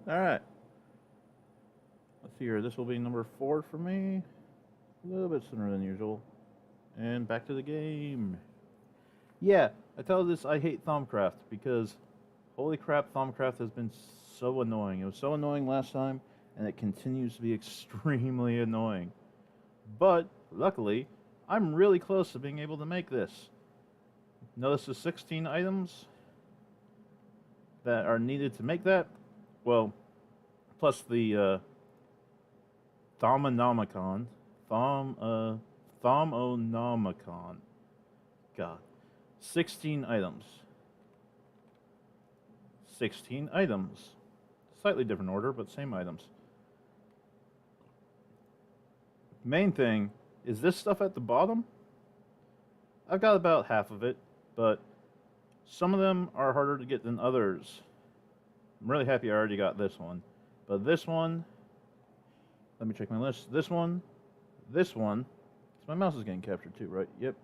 Alright. Let's see here. This will be number 4 for me. A little bit sooner than usual. And back to the game. Yeah, I tell this I hate Thaumcraft because holy crap, Thaumcraft has been so annoying. It was so annoying last time, and it continues to be extremely annoying. But luckily, I'm really close to being able to make this. Notice the 16 items that are needed to make that. Well, plus the Thaumonomicon. Thaumonomicon. God. 16 items. 16 items. Slightly different order, but same items. Main thing is this stuff at the bottom. I've got about half of it, but some of them are harder to get than others. I'm really happy I already got this one. But this one, let me check my list. This one. My mouse is getting captured too, right? Yep.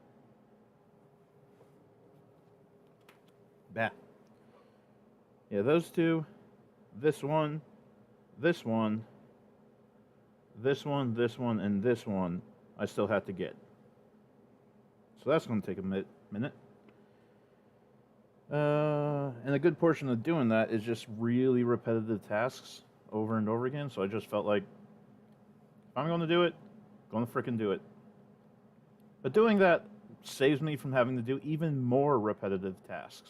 Bah. Yeah, those two. This one. This one. This one, and this one I still have to get. So that's going to take a minute. And a good portion of doing that is just really repetitive tasks over and over again. So I just felt like, if I'm going to do it, I'm going to frickin' do it. But doing that saves me from having to do even more repetitive tasks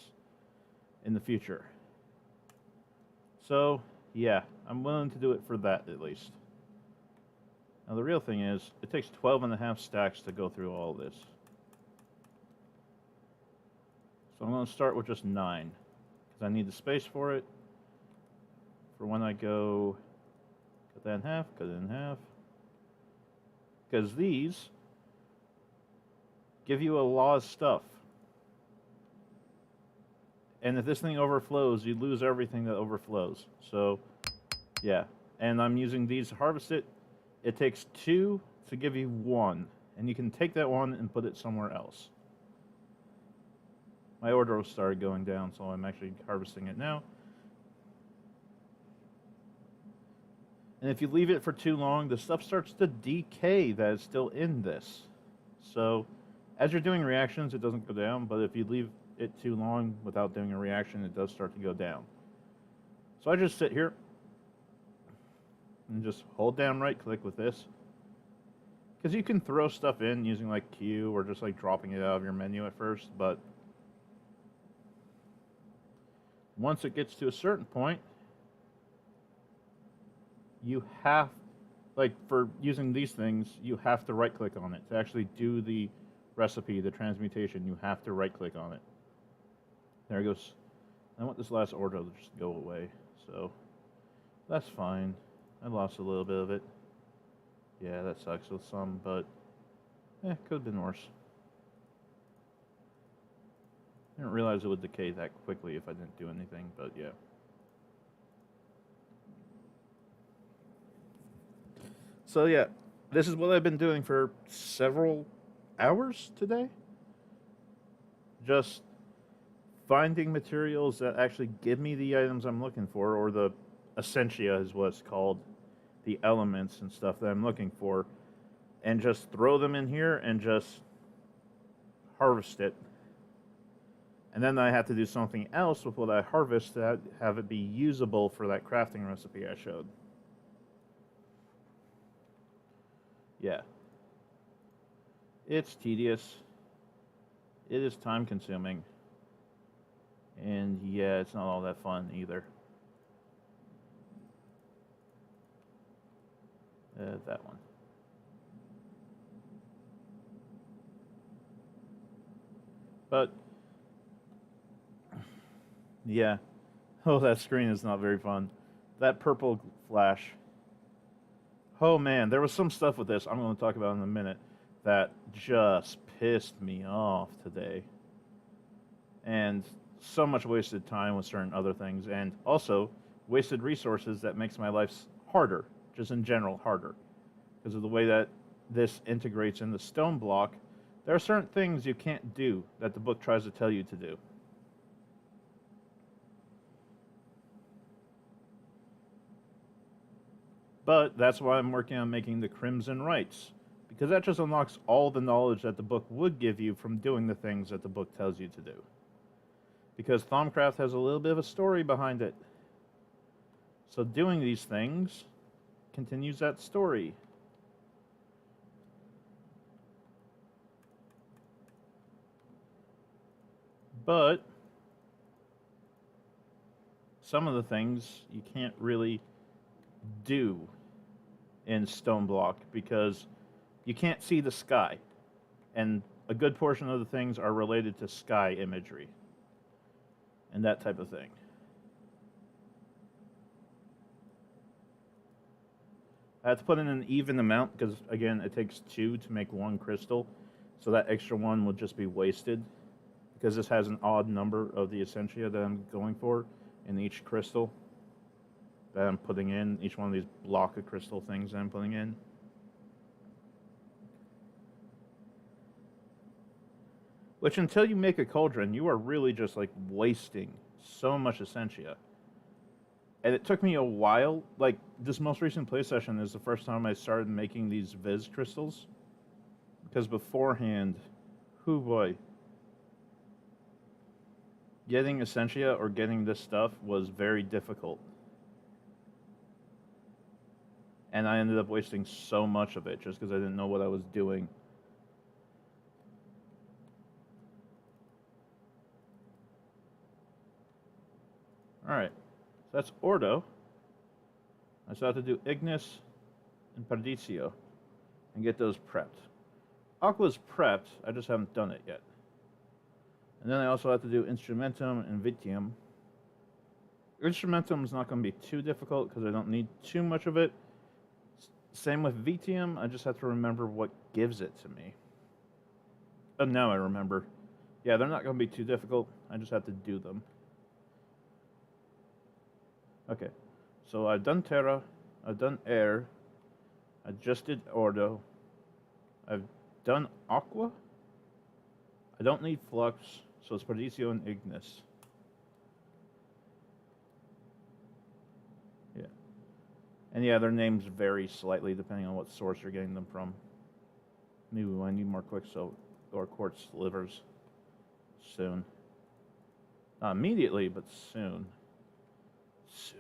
in the future. So, yeah, I'm willing to do it for that at least. Now the real thing is, it takes 12 and a half stacks to go through all this. So I'm going to start with just 9, because I need the space for it. For when I go, cut that in half, cut it in half. Because these give you a lot of stuff. And if this thing overflows, you lose everything that overflows. So, yeah. And I'm using these to harvest it. It takes 2 to give you 1. And you can take that 1 and put it somewhere else. My order started going down, so I'm actually harvesting it now. And if you leave it for too long, the stuff starts to decay that is still in this. So, as you're doing reactions, it doesn't go down, but if you leave it too long without doing a reaction, it does start to go down. So I just sit here and just hold down right click with this. Because you can throw stuff in using like Q or just like dropping it out of your menu at first, but once it gets to a certain point, you have, like for using these things, you have to right click on it. To actually do the recipe, the transmutation, you have to right click on it. There it goes. I want this last order to just go away, so that's fine. I lost a little bit of it. Yeah, that sucks with some, but could have been worse. I didn't realize it would decay that quickly if I didn't do anything, but yeah. So yeah, this is what I've been doing for several hours today. Just finding materials that actually give me the items I'm looking for, or the essentia is what it's called, the elements and stuff that I'm looking for, and just throw them in here and just harvest it. And then I have to do something else with what I harvest to have it be usable for that crafting recipe I showed. Yeah. It's tedious. It is time consuming. And yeah, it's not all that fun either. That one. But yeah. Oh, that screen is not very fun. That purple flash. Oh man, there was some stuff with this I'm going to talk about in a minute that just pissed me off today. And so much wasted time with certain other things, and also wasted resources that makes my life harder, just in general harder. Because of the way that this integrates in the Stoneblock, there are certain things you can't do that the book tries to tell you to do. But that's why I'm working on making the Crimson Rites, because that just unlocks all the knowledge that the book would give you from doing the things that the book tells you to do. Because Thaumcraft has a little bit of a story behind it. So doing these things continues that story. But some of the things you can't really do in Stoneblock because you can't see the sky. And a good portion of the things are related to sky imagery and that type of thing. I have to put in an even amount because, again, it takes 2 to make 1 crystal. So that extra 1 will just be wasted because this has an odd number of the essentia that I'm going for in each crystal that I'm putting in, each one of these block of crystal things that I'm putting in. Which, until you make a cauldron, you are really just like wasting so much essentia. And it took me a while. Like, this most recent play session is the first time I started making these Viz crystals. Because beforehand, hoo boy, getting essentia or getting this stuff was very difficult. And I ended up wasting so much of it just because I didn't know what I was doing. Alright, so that's Ordo. I still have to do Ignis and Paradiso and get those prepped. Aqua's prepped, I just haven't done it yet. And then I also have to do Instrumentum and Vitium. Instrumentum is not going to be too difficult because I don't need too much of it. Same with Vitium, I just have to remember what gives it to me. Oh, now I remember. Yeah, they're not going to be too difficult, I just have to do them. Okay, so I've done Terra, I've done Air, I just did Ordo, I've done Aqua, I don't need Flux, so it's Paradiso and Ignis. Yeah. And yeah, their names vary slightly depending on what source you're getting them from. Maybe I need more Quicksilver or Quartz Slivers soon. Not immediately, but soon. Soon.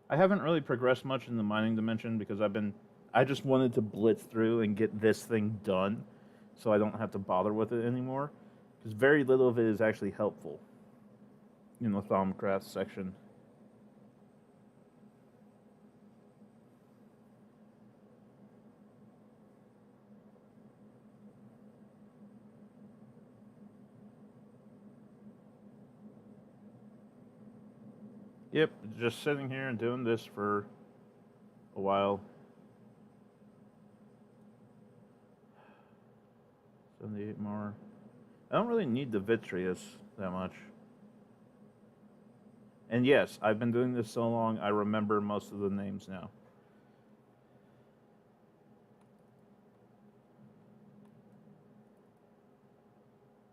I haven't really progressed much in the mining dimension because I just wanted to blitz through and get this thing done so I don't have to bother with it anymore. Because very little of it is actually helpful in the Thaumcraft section. Yep, just sitting here and doing this for a while. 78 more. I don't really need the Vitreous that much. And yes, I've been doing this so long, I remember most of the names now.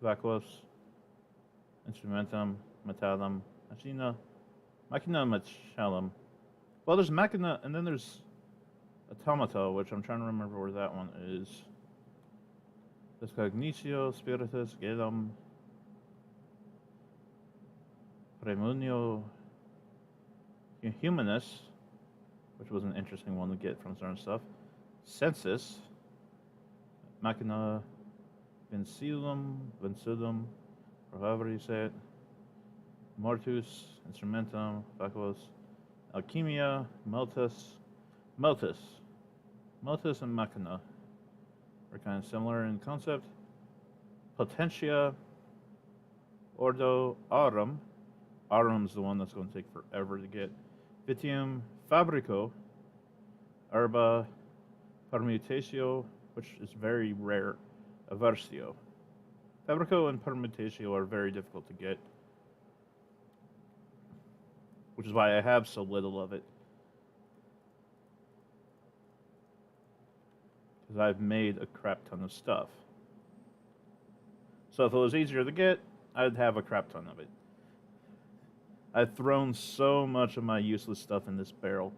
Vacos, Instrumentum, Metallum, Machina, Machina Macellum. Well, there's Machina, and then there's Automata, which I'm trying to remember where that one is. There's Cognitio, Spiritus, Gelum, Premunio, Humanus, which was an interesting one to get from certain stuff. Census, Machina, Vincilum, or however you say it. Mortus, Instrumentum, Vacos, Alchemia, Multus, and Machina are kind of similar in concept. Potentia, Ordo, Aurum. Aurum's the one that's going to take forever to get. Vitium, Fabrico, Herba, Permutatio, which is very rare, Aversio. Fabrico and Permutatio are very difficult to get, which is why I have so little of it. Because I've made a crap ton of stuff. So if it was easier to get, I'd have a crap ton of it. I've thrown so much of my useless stuff in this barrel,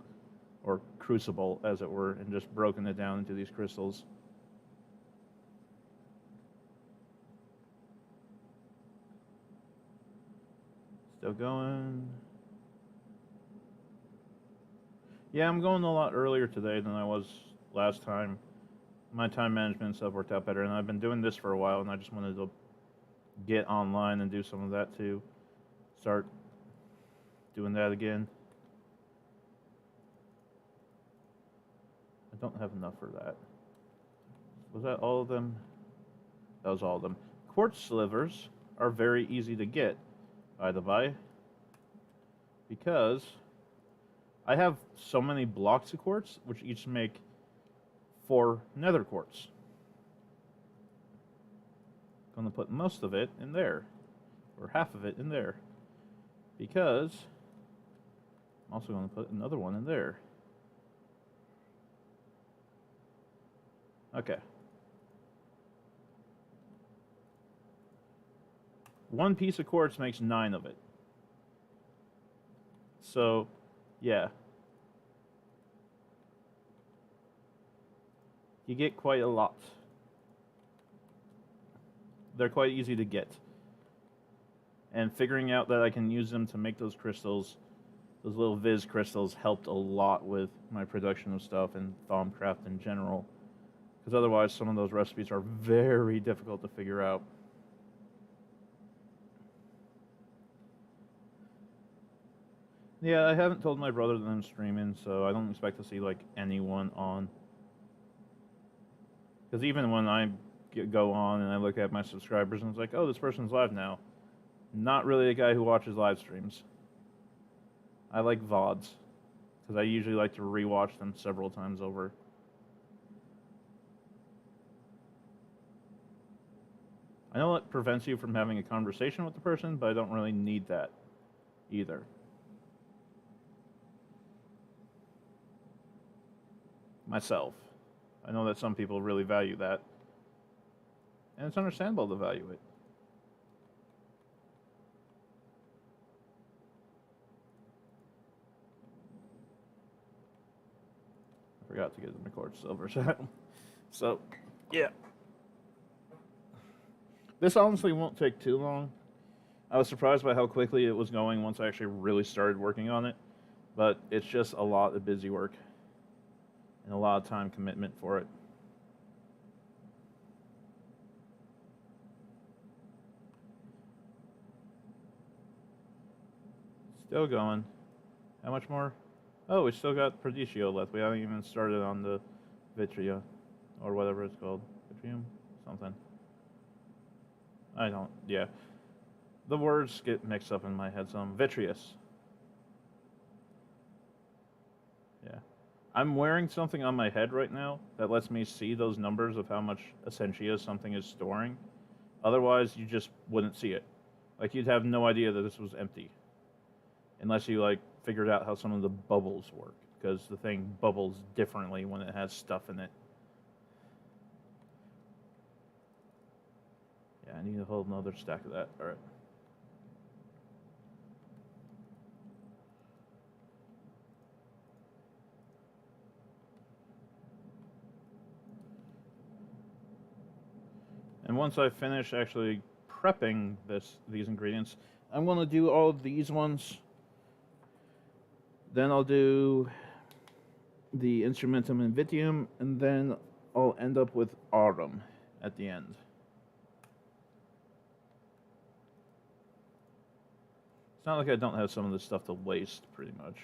or crucible, as it were, and just broken it down into these crystals. Still going. Yeah, I'm going a lot earlier today than I was last time. My time management stuff worked out better, and I've been doing this for a while, and I just wanted to get online and do some of that too. Start doing that again. I don't have enough for that. Was that all of them? That was all of them. Quartz slivers are very easy to get, by the by, because I have so many blocks of quartz, which each make 4 nether quartz. I'm going to put most of it in there, or half of it in there, because I'm also going to put another one in there. Okay. 1 piece of quartz makes 9 of it. So, yeah. You get quite a lot. They're quite easy to get. And figuring out that I can use them to make those crystals, those little Viz crystals, helped a lot with my production of stuff and Thaumcraft in general. Because otherwise, some of those recipes are very difficult to figure out. Yeah, I haven't told my brother that I'm streaming, so I don't expect to see, like, anyone on. Because even when I go on and I look at my subscribers and it's like, oh, this person's live now. Not really a guy who watches live streams. I like VODs, because I usually like to rewatch them several times over. I know it prevents you from having a conversation with the person, but I don't really need that either. Myself. I know that some people really value that. And it's understandable to value it. I forgot to get the McCord silver set. So, yeah. This honestly won't take too long. I was surprised by how quickly it was going once I actually really started working on it. But it's just a lot of busy work. And a lot of time commitment for it. Still going. How much more? Oh, we still got Perditio left. We haven't even started on the Vitria. Or whatever it's called. Vitrium? Something. I don't, yeah. The words get mixed up in my head some. Vitreous. Yeah. I'm wearing something on my head right now that lets me see those numbers of how much Essentia something is storing. Otherwise, you just wouldn't see it. Like, you'd have no idea that this was empty. Unless you, like, figured out how some of the bubbles work. Because the thing bubbles differently when it has stuff in it. Yeah, I need to hold another stack of that. Alright. And once I finish actually prepping these ingredients, I'm going to do all of these ones. Then I'll do the Instrumentum and Vitium, and then I'll end up with Aurum at the end. It's not like I don't have some of this stuff to waste, pretty much.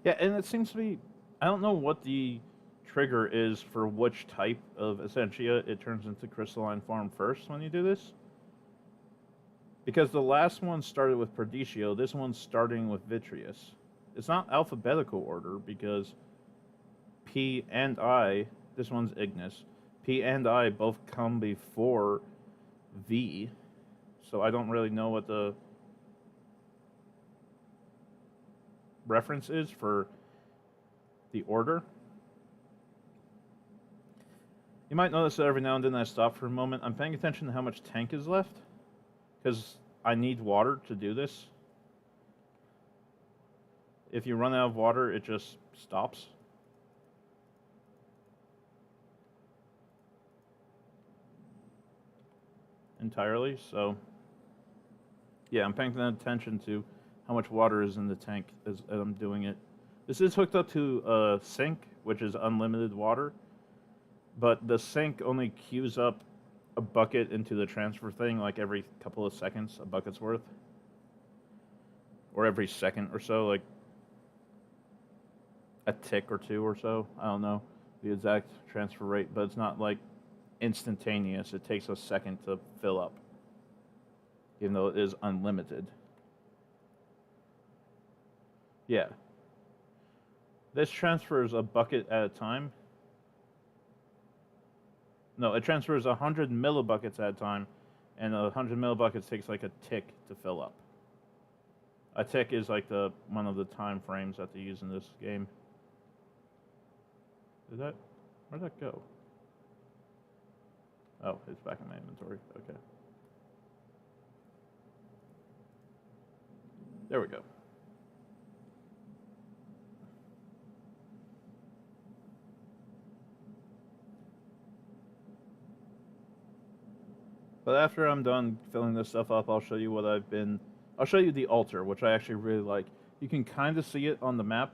Yeah, and it seems to be... I don't know what the trigger is for which type of Essentia it turns into crystalline form first when you do this. Because the last one started with Perditio, this one's starting with Vitreous. It's not alphabetical order because P and I, this one's Ignis, P and I both come before V, so I don't really know what the... reference is for the order. You might notice that every now and then I stop for a moment. I'm paying attention to how much tank is left, because I need water to do this. If you run out of water, it just stops. Entirely, so yeah, I'm paying attention to how much water is in the tank as I'm doing it. This is hooked up to a sink, which is unlimited water, but the sink only queues up a bucket into the transfer thing like every couple of seconds, a bucket's worth. Or every second or so, like a tick or two or so. I don't know the exact transfer rate, but it's not like instantaneous. It takes a second to fill up, even though it is unlimited. Yeah. This transfers a bucket at a time. No, it transfers 100 millibuckets at a time, and 100 millibuckets takes like a tick to fill up. A tick is like one of the time frames that they use in this game. Where'd that go? Oh, it's back in my inventory. Okay. There we go. But after I'm done filling this stuff up, I'll show you what I'll show you the altar, which I actually really like. You can kind of see it on the map.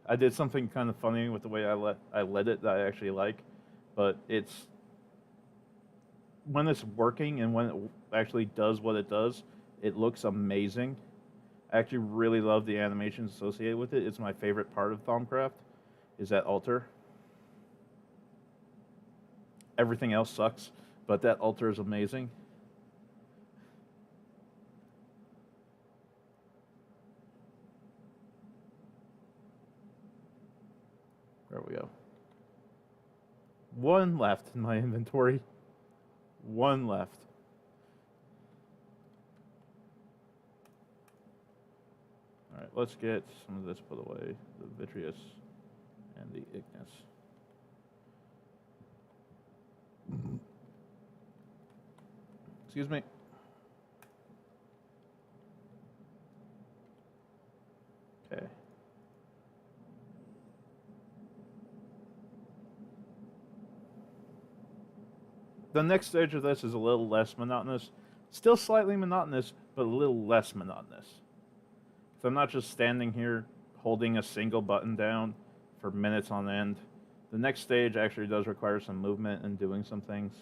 I did something kind of funny with the way I led it that I actually like, but when it's working and when it actually does what it does, it looks amazing. I actually really love the animations associated with it. It's my favorite part of Thaumcraft, is that altar. Everything else sucks, but that altar is amazing. There we go. One left in my inventory. One left. Alright, let's get some of this put away. The vitreous and the ignis. Excuse me. Okay. The next stage of this is a little less monotonous. Still slightly monotonous, but a little less monotonous. So I'm not just standing here holding a single button down for minutes on end. The next stage actually does require some movement and doing some things.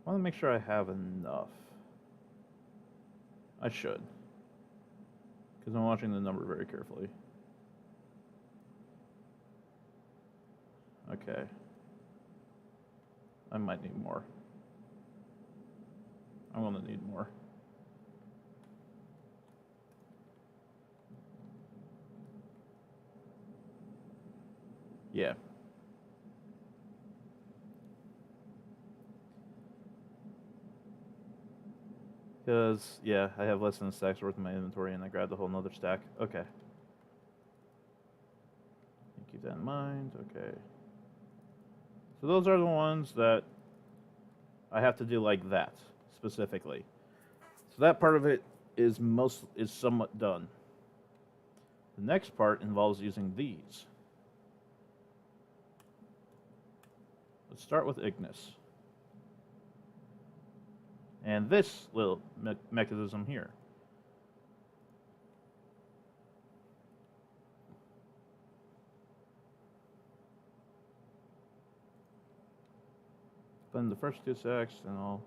I want to make sure I have enough. I should, because I'm watching the number very carefully. Okay. I might need more. I'm going to need more. Yeah. Because, yeah, I have less than a stack's worth in my inventory, and I grabbed a whole nother stack. Okay. Keep that in mind. Okay. So those are the ones that I have to do like that, specifically. So that part of it is somewhat done. The next part involves using these. Let's start with ignis. And this little mechanism here. Then the first two stacks, and I'll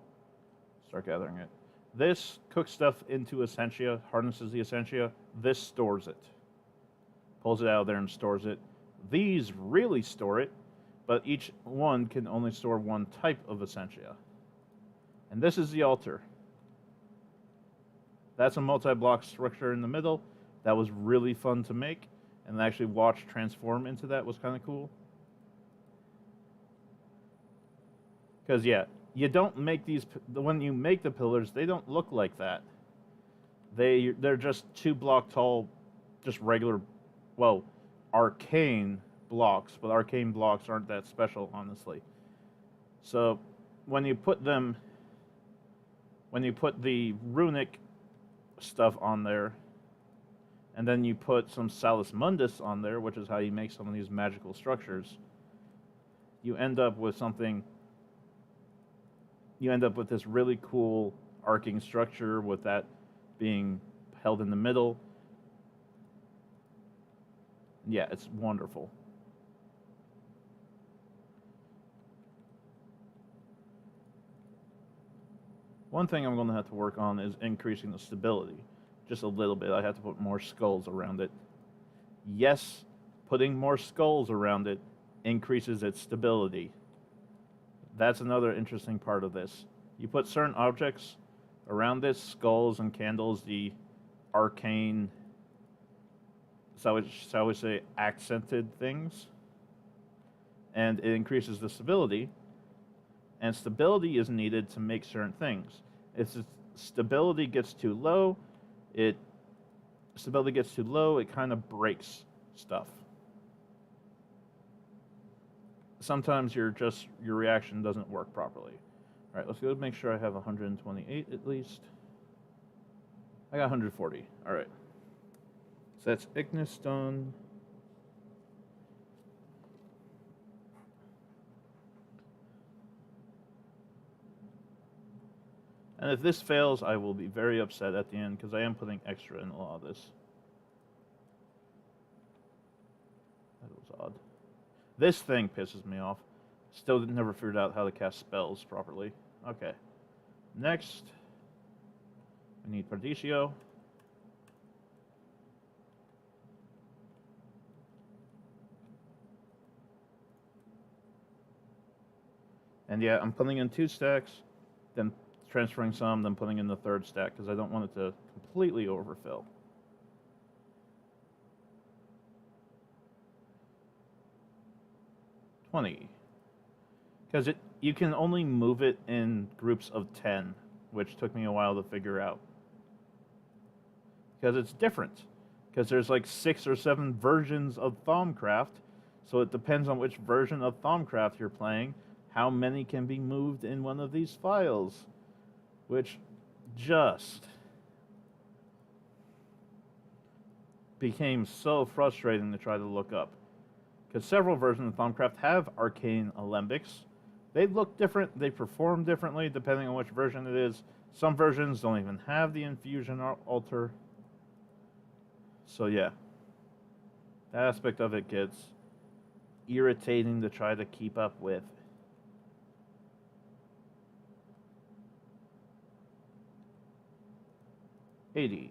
start gathering it. This cooks stuff into Essentia, harnesses the Essentia. This stores it. Pulls it out of there and stores it. These really store it, but each one can only store one type of Essentia. And this is the altar. That's a multi-block structure in the middle. That was really fun to make, and actually watch transform into that was kind of cool. Because, yeah, you don't make these, when you make the pillars, they don't look like that. They're just 2 block tall, just regular, well, arcane blocks, but arcane blocks aren't that special, honestly. So when you put them, when you put the runic stuff on there, and then you put some Salus Mundus on there, which is how you make some of these magical structures, you end up with something. You end up with this really cool arcing structure with that being held in the middle. Yeah, it's wonderful. One thing I'm going to have to work on is increasing the stability. Just a little bit. I have to put more skulls around it. Yes, putting more skulls around it increases its stability. That's another interesting part of this. You put certain objects around this, skulls and candles, the arcane, shall we say, accented things, and it increases the stability. And stability is needed to make certain things. If stability gets too low, it kind of breaks stuff. Sometimes your reaction doesn't work properly. All right, let's go make sure I have 128 at least. I got 140. All right. So that's Ignis Stone. And if this fails, I will be very upset at the end because I am putting extra in a lot of this. That was odd. This thing pisses me off. Still never figured out how to cast spells properly. Okay. Next, we need Paradiso. And yeah, I'm putting in 2 stacks, then transferring some, then putting in the 3rd stack because I don't want it to completely overfill. Because you can only move it in groups of 10, which took me a while to figure out. Because it's different. Because there's like 6 or 7 versions of Thaumcraft, so it depends on which version of Thaumcraft you're playing, how many can be moved in one of these files, which just became so frustrating to try to look up. Because several versions of Thaumcraft have arcane alembics. They look different, they perform differently depending on which version it is. Some versions don't even have the infusion altar. So yeah, that aspect of it gets irritating to try to keep up with. $80.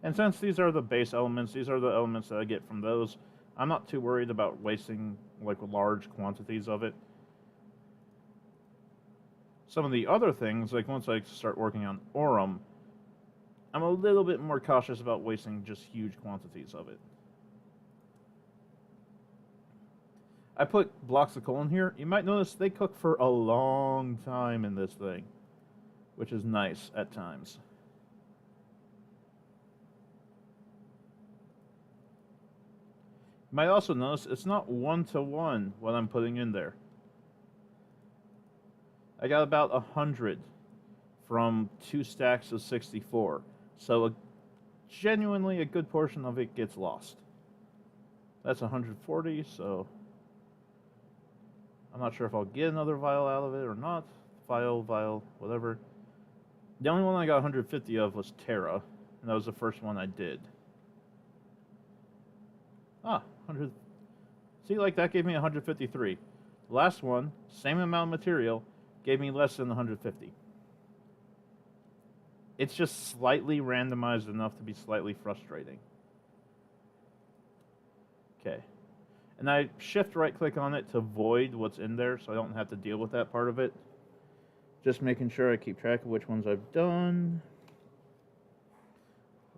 And since these are the base elements, these are the elements that I get from those, I'm not too worried about wasting like large quantities of it. Some of the other things, like once I start working on Aurum, I'm a little bit more cautious about wasting just huge quantities of it. I put blocks of coal in here. You might notice they cook for a long time in this thing, which is nice at times. You might also notice it's not 1-to-1 what I'm putting in there. I got about 100 from 2 stacks of 64. So genuinely a good portion of it gets lost. That's 140, so I'm not sure if I'll get another vial out of it or not. Vial, whatever. The only one I got 150 of was Terra, and that was the first one I did. 100. See, like that gave me 153. The last one, same amount of material, gave me less than 150. It's just slightly randomized enough to be slightly frustrating. Okay. And I shift right click on it to void what's in there so I don't have to deal with that part of it. Just making sure I keep track of which ones I've done.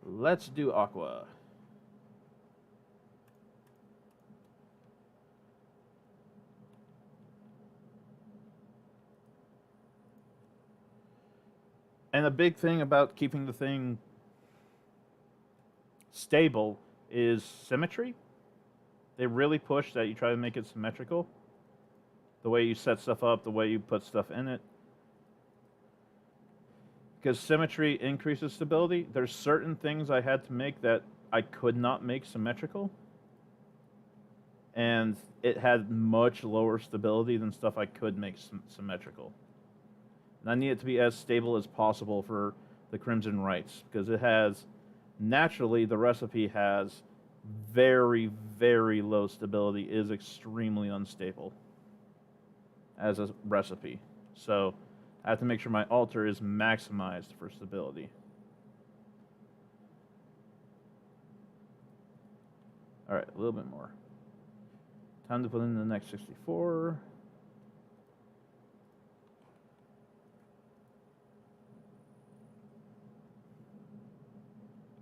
Let's do Aqua. And a big thing about keeping the thing stable is symmetry. They really push that you try to make it symmetrical. The way you set stuff up, the way you put stuff in it. Because symmetry increases stability. There's certain things I had to make that I could not make symmetrical. And it had much lower stability than stuff I could make symmetrical. And I need it to be as stable as possible for the Crimson Rites, because it has, naturally, the recipe has very, very low stability, is extremely unstable as a recipe. So I have to make sure my altar is maximized for stability. Alright, a little bit more. Time to put in the next 64.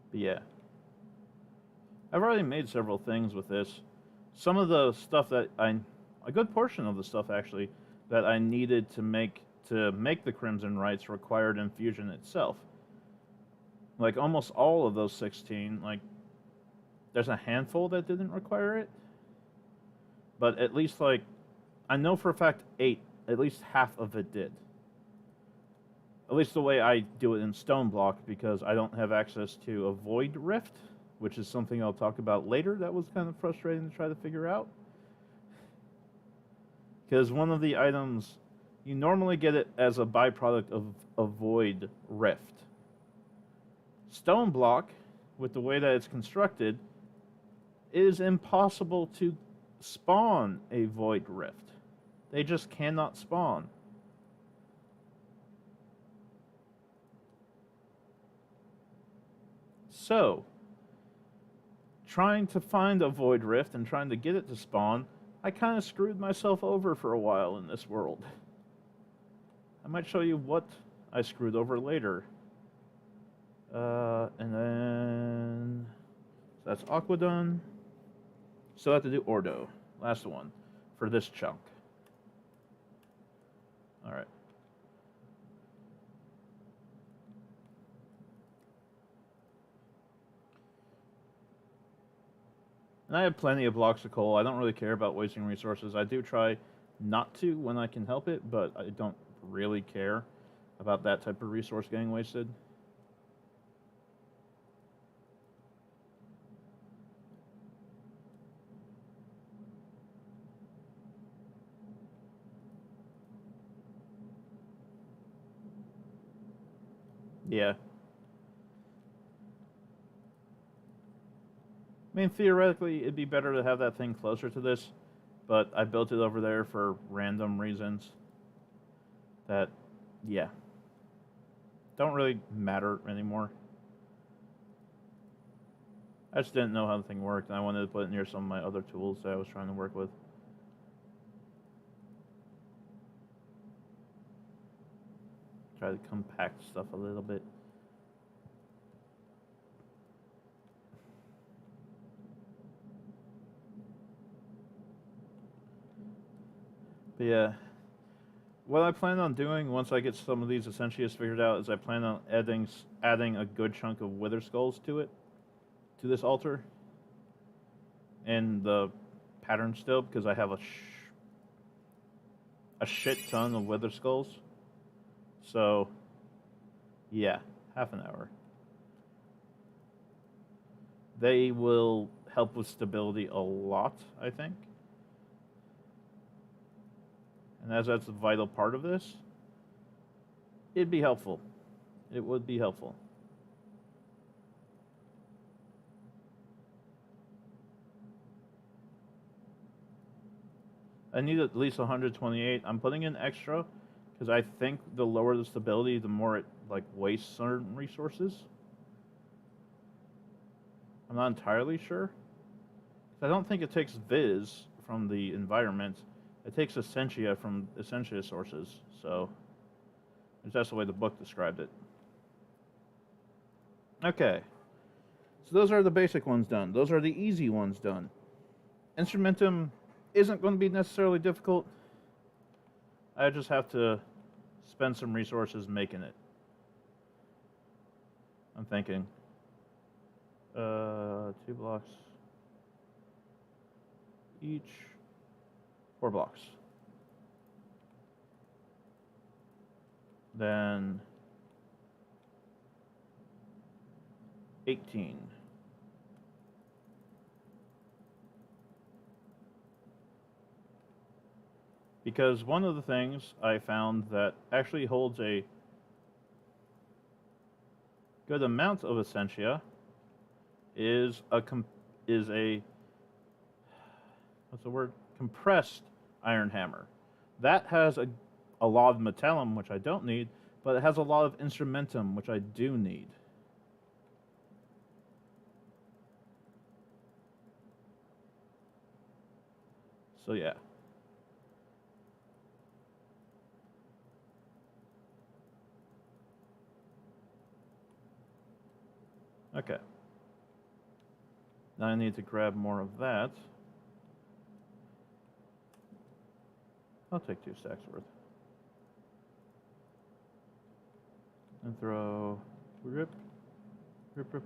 But yeah. I've already made several things with this. Some of the stuff that a good portion of the stuff actually, that I needed to make the Crimson Rites required infusion itself. Like almost all of those 16, like there's a handful that didn't require it. But at least like, I know for a fact 8, at least half of it did. At least the way I do it in Stoneblock, because I don't have access to a Void Rift, which is something I'll talk about later. That was kind of frustrating to try to figure out. Because one of the items, you normally get it as a byproduct of a Void Rift. Stoneblock, with the way that it's constructed, is impossible to spawn a Void Rift. They just cannot spawn. So, trying to find a Void Rift and trying to get it to spawn, I kind of screwed myself over for a while in this world. I might show you what I screwed over later. And then, so that's Aqua done. Still have to do Ordo, last one, for this chunk. Alright. And I have plenty of blocks of coal. I don't really care about wasting resources. I do try not to when I can help it, but I don't really care about that type of resource getting wasted. Yeah. I mean, theoretically, it'd be better to have that thing closer to this, but I built it over there for random reasons that, yeah, don't really matter anymore. I just didn't know how the thing worked, and I wanted to put it near some of my other tools that I was trying to work with. Try to compact stuff a little bit. But yeah, what I plan on doing once I get some of these Essentias figured out is I plan on adding a good chunk of Wither Skulls to it, to this altar, and the pattern still, because I have a shit ton of Wither Skulls. So, yeah, half an hour. They will help with stability a lot, I think. And as that's a vital part of this, it'd be helpful. It would be helpful. I need at least 128. I'm putting in extra because I think the lower the stability, the more it like wastes certain resources. I'm not entirely sure. I don't think it takes Viz from the environment. It takes Essentia from Essentia sources, so that's the way the book described it. Okay, so those are the basic ones done. Those are the easy ones done. Instrumentum isn't going to be necessarily difficult. I just have to spend some resources making it. I'm thinking. 2 blocks each. 4 blocks. Then 18. Because one of the things I found that actually holds a good amount of essentia is a what's the word? Compressed iron hammer. That has a lot of metallum, which I don't need, but it has a lot of instrumentum, which I do need. So yeah. Okay. Now I need to grab more of that. I'll take 2 stacks worth. And throw... Rip. Rip, rip.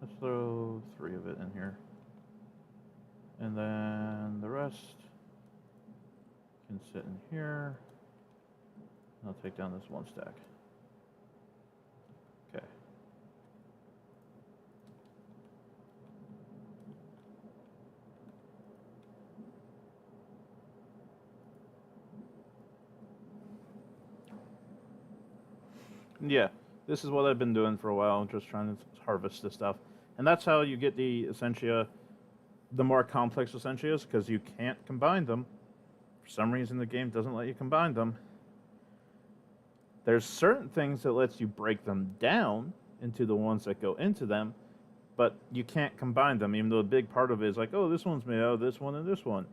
Let's throw 3 of it in here. And then the rest can sit in here. I'll take down this 1 stack. Okay. Yeah, this is what I've been doing for a while, just trying to harvest this stuff. And that's how you get the essentia, the more complex essentias, because you can't combine them. For some reason, the game doesn't let you combine them. There's certain things that lets you break them down into the ones that go into them, but you can't combine them, even though a big part of it is like, oh, this one's made out of this one and this one.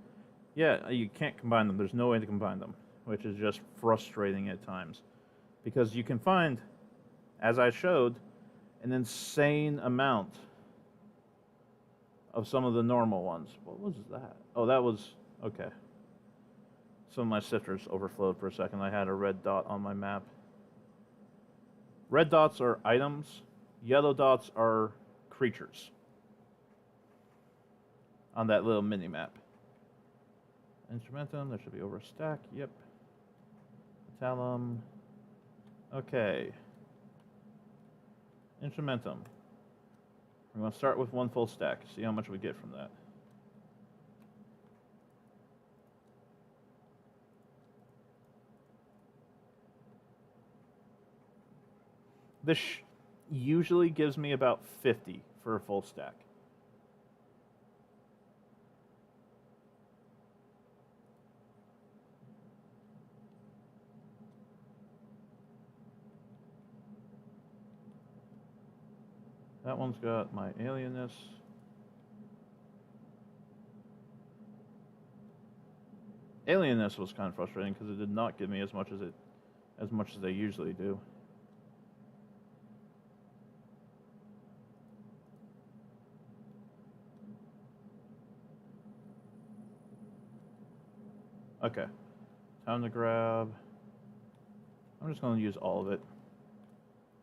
Yeah, you can't combine them. There's no way to combine them, which is just frustrating at times. Because you can find, as I showed, an insane amount of some of the normal ones. What was that? Oh, that was... okay. Some of my sifters overflowed for a second. I had a red dot on my map. Red dots are items. Yellow dots are creatures on that little mini-map. Instrumentum, that should be over a stack. Yep. Metallum. Okay. Instrumentum. We're going to start with 1 full stack. See how much we get from that. This usually gives me about 50 for a full stack. That one's got my alienness. Alienness was kind of frustrating because it did not give me as much as they usually do. Okay, time to grab. I'm just going to use all of it.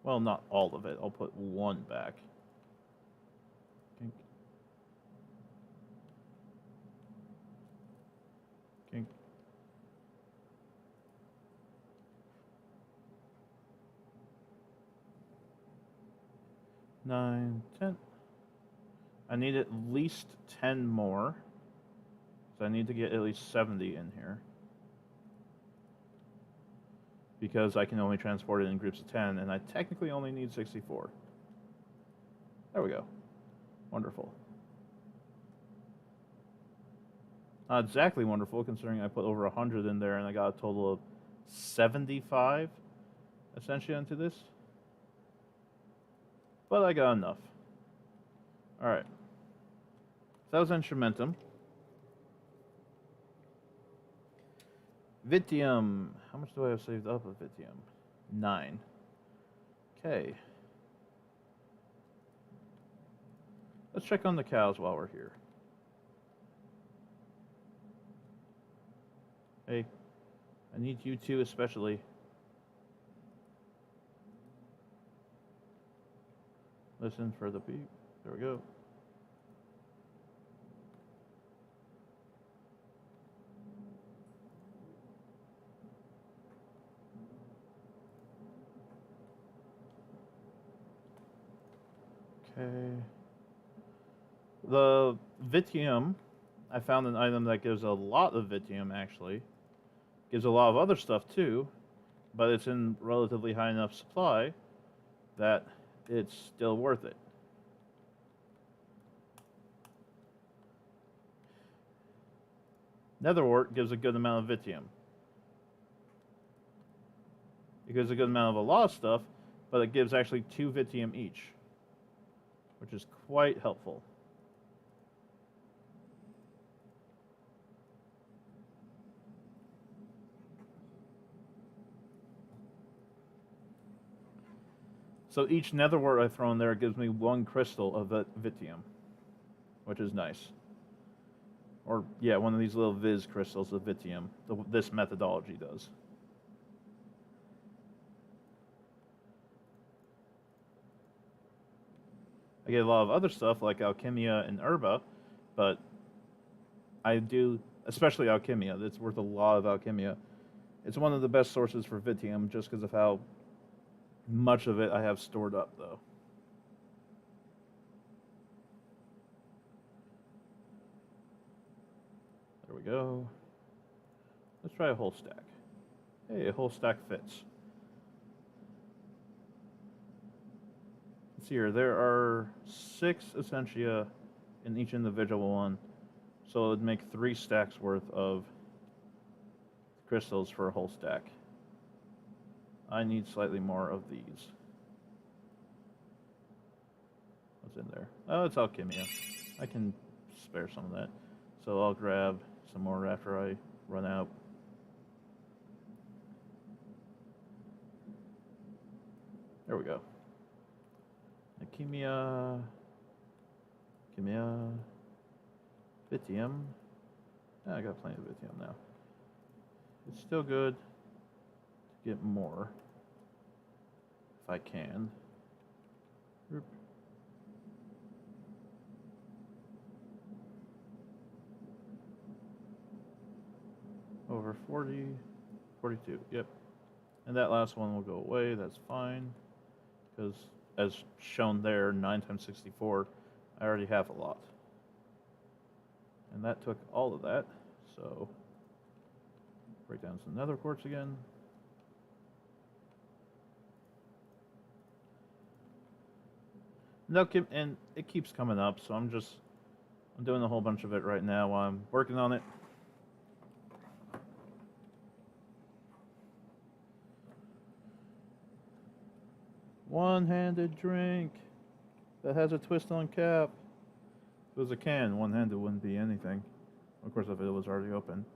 Well, not all of it. I'll put 1 back. Kink. Kink. Nine, 10. I need at least 10 more. So I need to get at least 70 in here. Because I can only transport it in groups of 10, and I technically only need 64. There we go. Wonderful. Not exactly wonderful, considering I put over 100 in there, and I got a total of 75 essentially into this. But I got enough. Alright. So that was Instrumentum. Vitium. How much do I have saved up of Vitium? 9. Okay. Let's check on the cows while we're here. Hey, I need you two especially. Listen for the beep. There we go. Okay. The Vitium, I found an item that gives a lot of Vitium, actually. Gives a lot of other stuff, too, but it's in relatively high enough supply that it's still worth it. Netherwort gives a good amount of Vitium. It gives a good amount of a lot of stuff, but it gives actually 2 Vitium each, which is quite helpful. So each netherwort I throw in there gives me 1 crystal of Vitium, which is nice. Or, yeah, one of these little Viz crystals of Vitium. This methodology does. I get a lot of other stuff like Alchemia and Herba, but I do, especially Alchemia. It's worth a lot of Alchemia. It's one of the best sources for Vitium just because of how much of it I have stored up, though. There we go. Let's try a whole stack. Hey, a whole stack fits. Let's see here. There are 6 Essentia in each individual one, so it would make 3 stacks worth of crystals for a whole stack. I need slightly more of these. What's in there? Oh, it's Alchemia. I can spare some of that. So I'll grab some more after I run out. There we go. Alchemia. Vitium. Yeah, I got plenty of Vitium now. It's still good to get more if I can. Oop. Over 40, 42, yep. And that last one will go away, that's fine. Because as shown there, 9 times 64, I already have a lot. And that took all of that, so break down some nether quartz again. And it keeps coming up, so I'm doing a whole bunch of it right now while I'm working on it. One-handed drink that has a twist on cap. If it was a can, one-handed wouldn't be anything. Of course, if it was already open.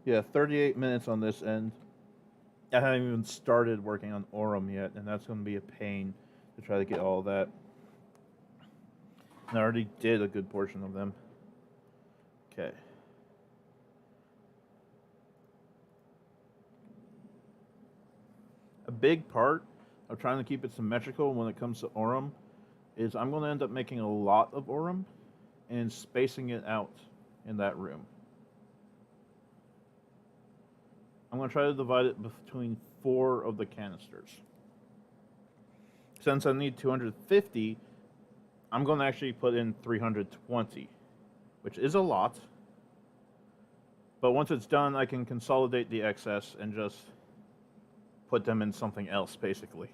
Yeah, 38 minutes on this end. I haven't even started working on Aurum yet, and that's going to be a pain to try to get all of that. And I already did a good portion of them. Okay. A big part of trying to keep it symmetrical when it comes to Aurum is I'm going to end up making a lot of Aurum and spacing it out in that room. I'm going to try to divide it between 4 of the canisters. Since I need 250, I'm going to actually put in 320, which is a lot. But once it's done, I can consolidate the excess and just put them in something else, basically.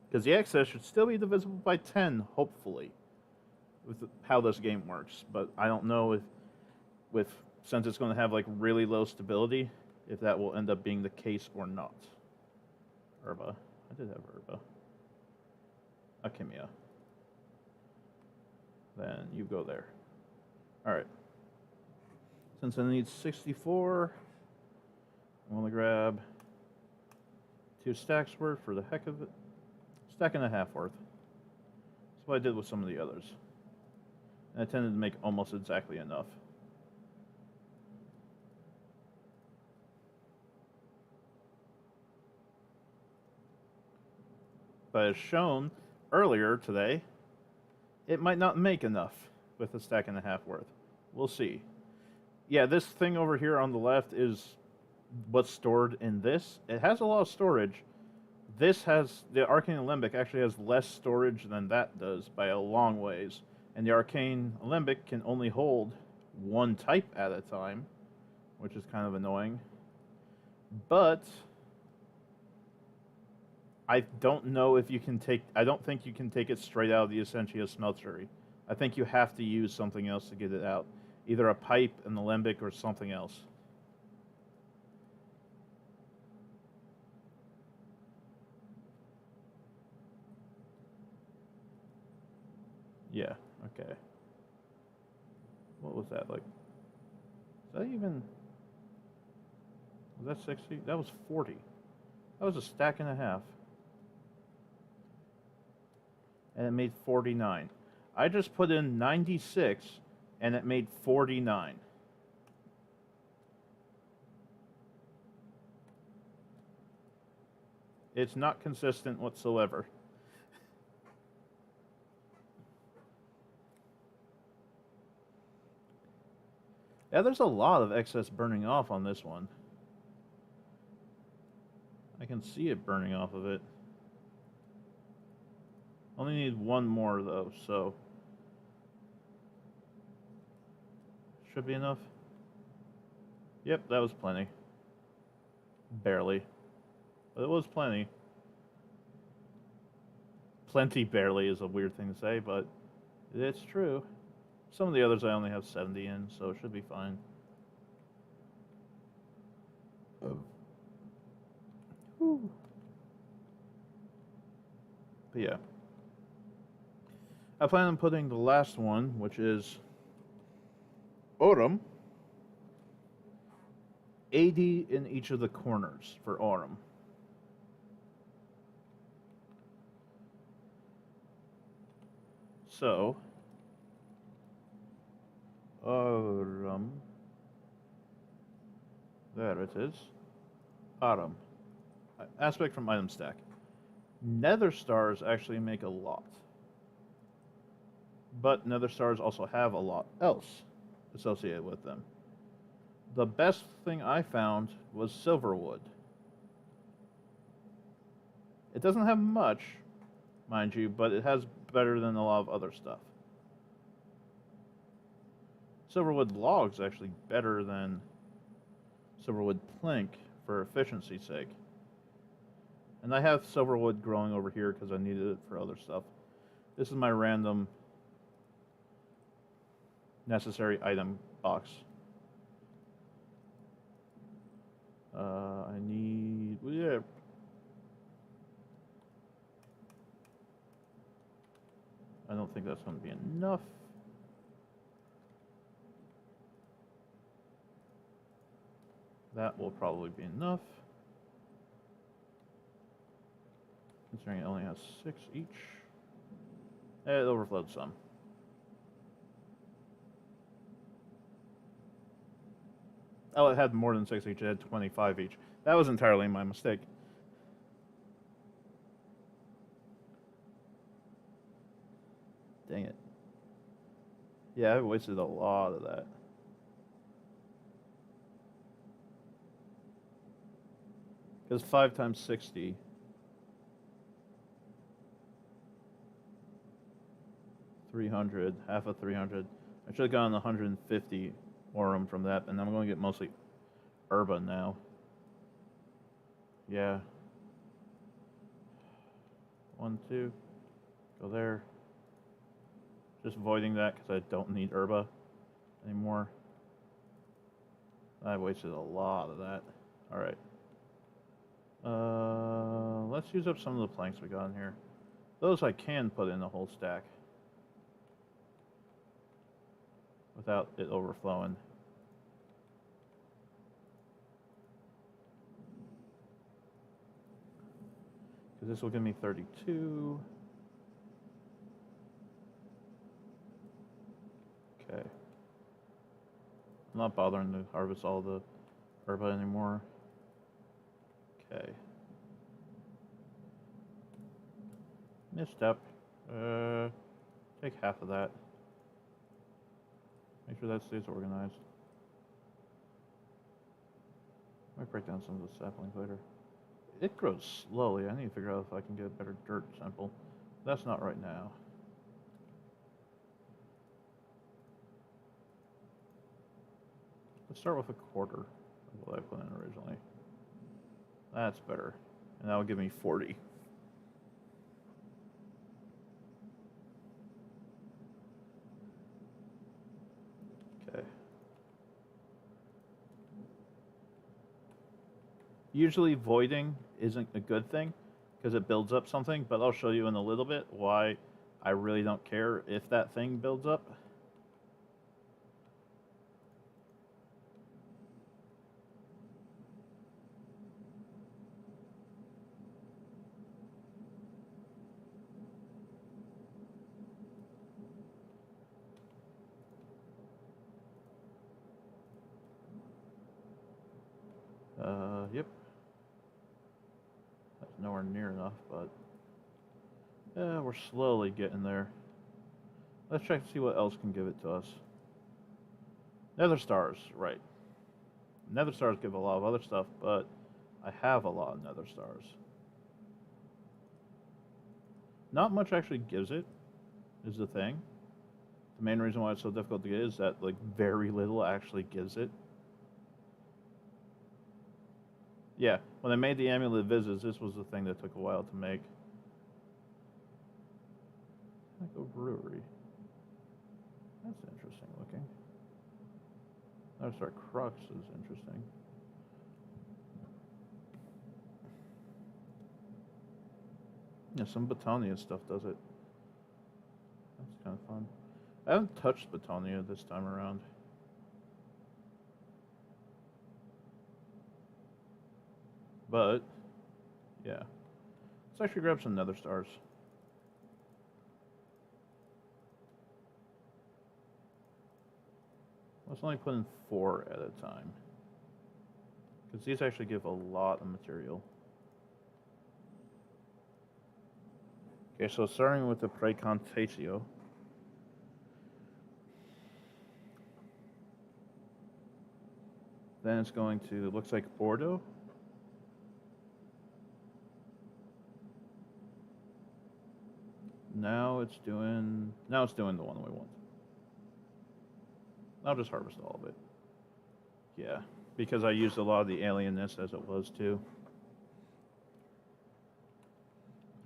Because the excess should still be divisible by 10, hopefully, with how this game works. But I don't know if since it's going to have like really low stability, if that will end up being the case or not. Herba. I did have Herba. Alchemia. Then you go there. Alright. Since I need 64, I'm going to grab 2 stacks worth for the heck of it. Stack and a half worth. what I did with some of the others. And I tended to make almost exactly enough. But as shown earlier today, it might not make enough with a stack and a half worth. We'll see. Yeah, this thing over here on the left is what's stored in this. It has a lot of storage. This has, the Arcane Alembic actually has less storage than that does by a long ways. And the Arcane Alembic can only hold one type at a time, which is kind of annoying. But I don't know if you can take, I don't think you can take it straight out of the Essentia Smeltery. I think you have to use something else to get it out. Either a pipe, an alembic, or something else. Yeah, okay. What was that, like? Is that even... Was that 60? That was 40. That was a stack and a half. And it made 49. I just put in 96, and it made 49. It's not consistent whatsoever. Yeah, there's a lot of excess burning off on this one. I can see it burning off of it. Only need one more though, so should be enough. Yep, that was plenty. Barely. But it was plenty. Plenty barely is a weird thing to say, but it's true. Some of the others I only have 70 in, so it should be fine. Whew. But yeah. I plan on putting the last one, which is Autumn, 80 in each of the corners for Autumn. So, Autumn, there it is, Autumn. Aspect from item stack. Nether stars actually make a lot. But nether stars also have a lot else associated with them. The best thing I found was silverwood. It doesn't have much, mind you, but it has better than a lot of other stuff. Silverwood log's actually better than silverwood plank for efficiency's sake. And I have silverwood growing over here because I needed it for other stuff. This is my random necessary item box. I need, yeah. I don't think that's going to be enough. That will probably be enough. Considering it only has 6 each. It overflowed some. Oh, it had more than 6 each. It had 25 each. That was entirely my mistake. Dang it. Yeah, I wasted a lot of that. Because 5 times 60. $300, half of 300. I should have gotten 150 aurum from that, and I'm going to get mostly herba now. Yeah. 1, 2. Go there. Just voiding that because I don't need herba anymore. I wasted a lot of that. Alright. Let's use up some of the planks we got in here. Those I can put in the whole stack without it overflowing. Because this will give me 32. I'm not bothering to harvest all the herba anymore. Okay. Misstep. Take half of that. Make sure that stays organized. Might break down some of the saplings later. It grows slowly. I need to figure out if I can get a better dirt sample. That's not right now. Let's start with a quarter of what I put in originally. That's better. And that will give me 40. Okay. Usually voiding isn't a good thing because it builds up something, but I'll show you in a little bit why I really don't care if that thing builds up. Yep. That's nowhere near enough, but yeah, we're slowly getting there. Let's check to see what else can give it to us. Nether stars, right. Nether stars give a lot of other stuff, but I have a lot of nether stars. Not much actually gives it, is the thing. The main reason why it's so difficult to get is that like very little actually gives it. Yeah, when I made the amulet visits, this was the thing that took a while to make. Like a brewery. That's interesting looking. Notice our crux is interesting. Yeah, some Betonia stuff does it. That's kind of fun. I haven't touched Betonia this time around. But, yeah. Let's actually grab some nether stars. Let's only put in 4 at a time. Because these actually give a lot of material. Okay, so starting with the Precontatio. Then it's going to, looks like Bordeaux. Now it's doing the one we want. I'll just harvest all of it. Yeah, because I used a lot of the alienness as it was too.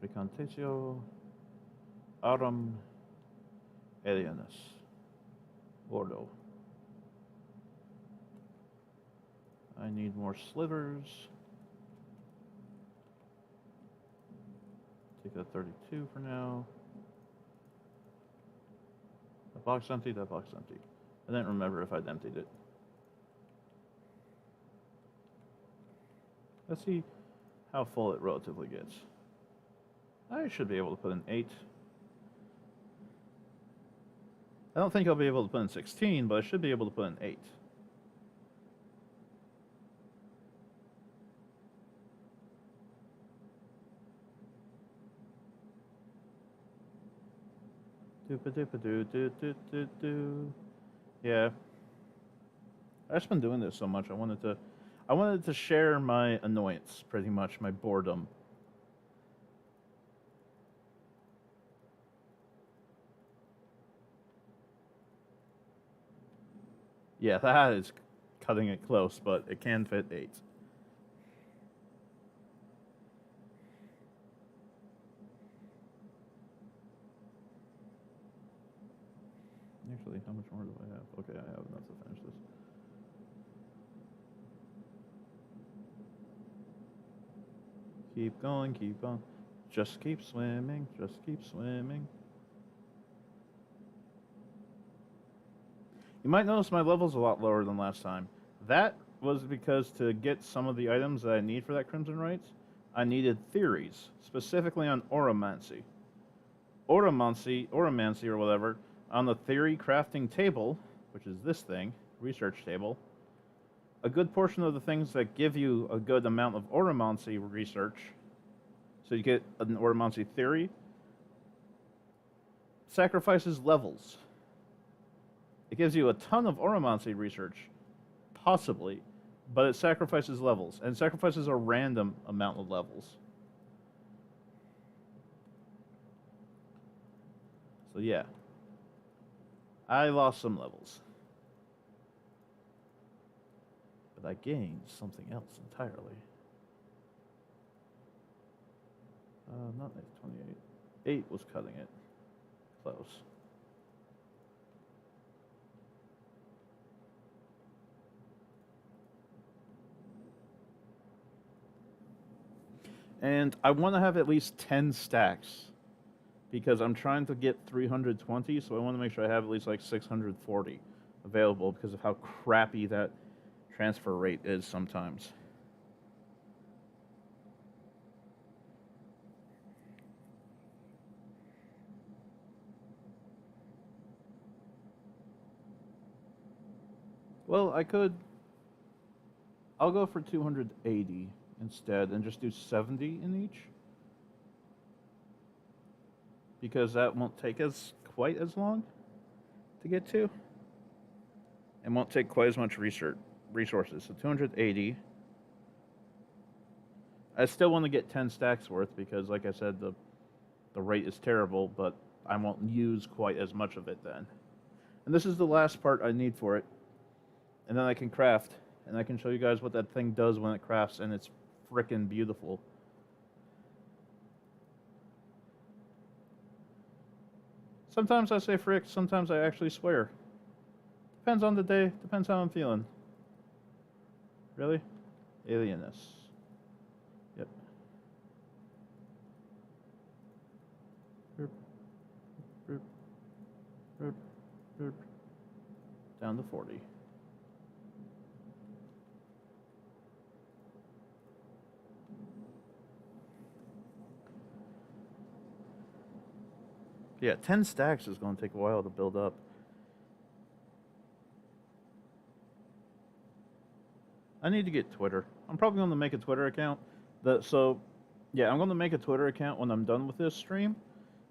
Precontatio, Autumn, alienness, Bordeaux. I need more slivers. Take that 32 for now. That box empty, that box empty. I didn't remember if I'd emptied it. Let's see how full it relatively gets. I should be able to put in 8. I don't think I'll be able to put in 16, but I should be able to put in 8. Yeah. I've just been doing this so much. I wanted to share my annoyance, pretty much, my boredom. Yeah, that is cutting it close, but it can fit 8. Actually, how much more do I have? Okay, I have enough to finish this. Keep going, keep on. Just keep swimming, just keep swimming. You might notice my level's a lot lower than last time. That was because to get some of the items that I need for that Crimson Rites, I needed theories, specifically on Oromancy. Oromancy or whatever, on the theory crafting table, which is this thing, research table. A good portion of the things that give you a good amount of oromancy research, so you get an oromancy theory, sacrifices levels. It gives you a ton of oromancy research, possibly, but it sacrifices levels, and sacrifices a random amount of levels. So yeah, I lost some levels. But I gained something else entirely. Not 28. 8 was cutting it. Close. And I want to have at least 10 stacks because I'm trying to get 320, so I want to make sure I have at least like 640 available because of how crappy that transfer rate is sometimes. Well, I'll go for 280 instead and just do 70 in each. Because that won't take quite as long to get to. And won't take quite as much resources. So 280. I still want to get 10 stacks worth because, like I said, the rate is terrible, but I won't use quite as much of it then. And this is the last part I need for it. And then I can craft, and I can show you guys what that thing does when it crafts, and it's frickin' beautiful. Sometimes I say frick, sometimes I actually swear. Depends on the day, depends how I'm feeling. Really? Alienness. Yep. Burp, burp, burp, burp. Down to 40. Yeah, 10 stacks is going to take a while to build up. I need to get Twitter. I'm probably going to make a Twitter account. I'm going to make a Twitter account when I'm done with this stream.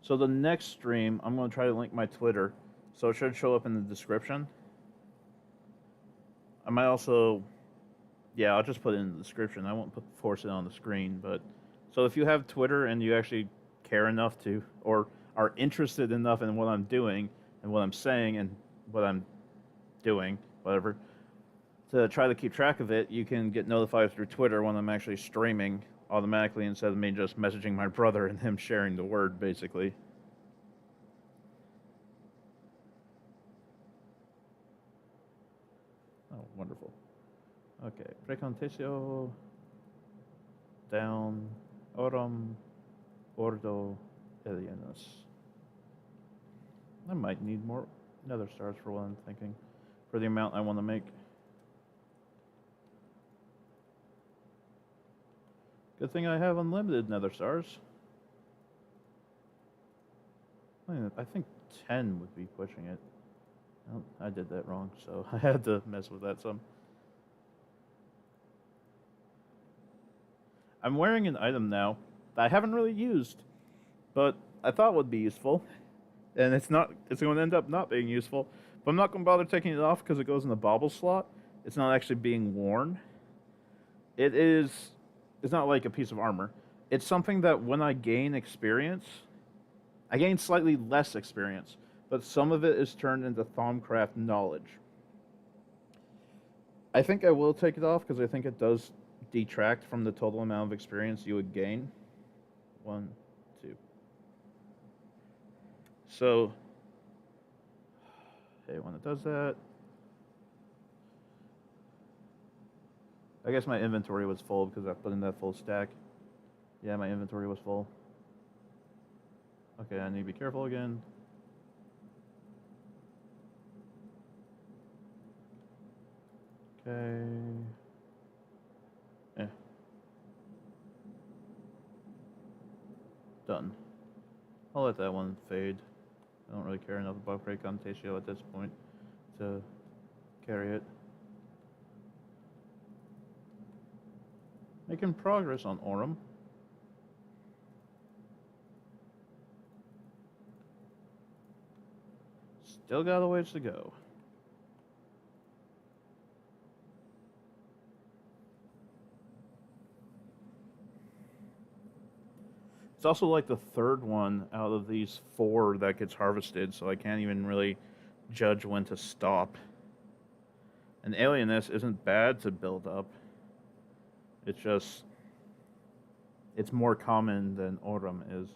So the next stream, I'm going to try to link my Twitter. So it should show up in the description. I might also... Yeah, I'll just put it in the description. I won't force it on the screen. But so if you have Twitter and you actually care enough to... or are interested enough in what I'm doing and what I'm saying and what I'm doing, whatever, to try to keep track of it, you can get notified through Twitter when I'm actually streaming automatically instead of me just messaging my brother and him sharing the word, basically. Oh, wonderful. Okay, Precontesio, down, Orum, Ordo, Alienus. I might need more nether stars for what I'm thinking, for the amount I want to make. Good thing I have unlimited nether stars. I think 10 would be pushing it. Oh, I did that wrong, so I had to mess with that some. I'm wearing an item now that I haven't really used, but I thought would be useful. And it's going to end up not being useful. But I'm not going to bother taking it off because it goes in the bauble slot. It's not actually being worn. It's not like a piece of armor. It's something that when I gain experience, I gain slightly less experience, but some of it is turned into Thaumcraft knowledge. I think I will take it off because I think it does detract from the total amount of experience you would gain. 1, 2. So, okay, when it does that, I guess my inventory was full because I put in that full stack. Yeah, my inventory was full. Okay, I need to be careful again. Okay. Done. I'll let that one fade. I don't really care enough about Precontesio at this point to Carry it. Making progress on Aurum. Still got a ways to go. It's also like the third one out of these 4 that gets harvested, so I can't even really judge when to stop. And Alieness isn't bad to build up. It's just, it's more common than Aurum is.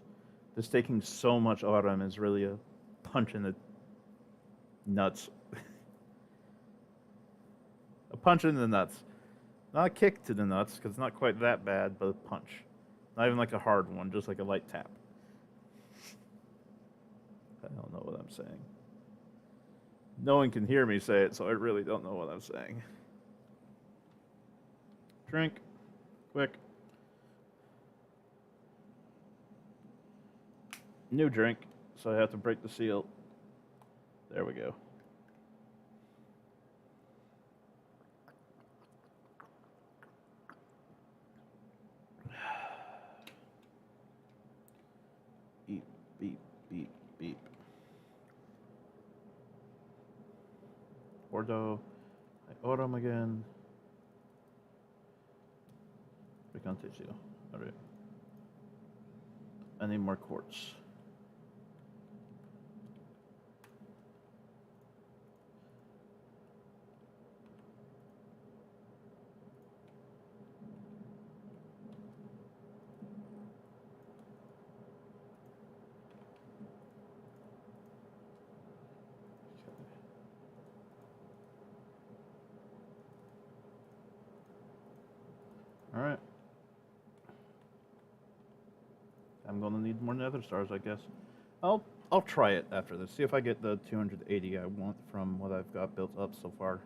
This taking so much Aurum is really a punch in the nuts. A punch in the nuts. Not a kick to the nuts, because it's not quite that bad, but a punch. Not even like a hard one, just like a light tap. I don't know what I'm saying. No one can hear me say it, so I really don't know what I'm saying. Drink. Quick. New drink, so I have to break the seal. There we go. Beep, beep, beep, beep. Bordeaux. I Aurum again. Recantitio. Alright. I need more quartz. Alright. I'm gonna need more nether stars, I guess. I'll try it after this. See if I get the 280 I want from what I've got built up so far.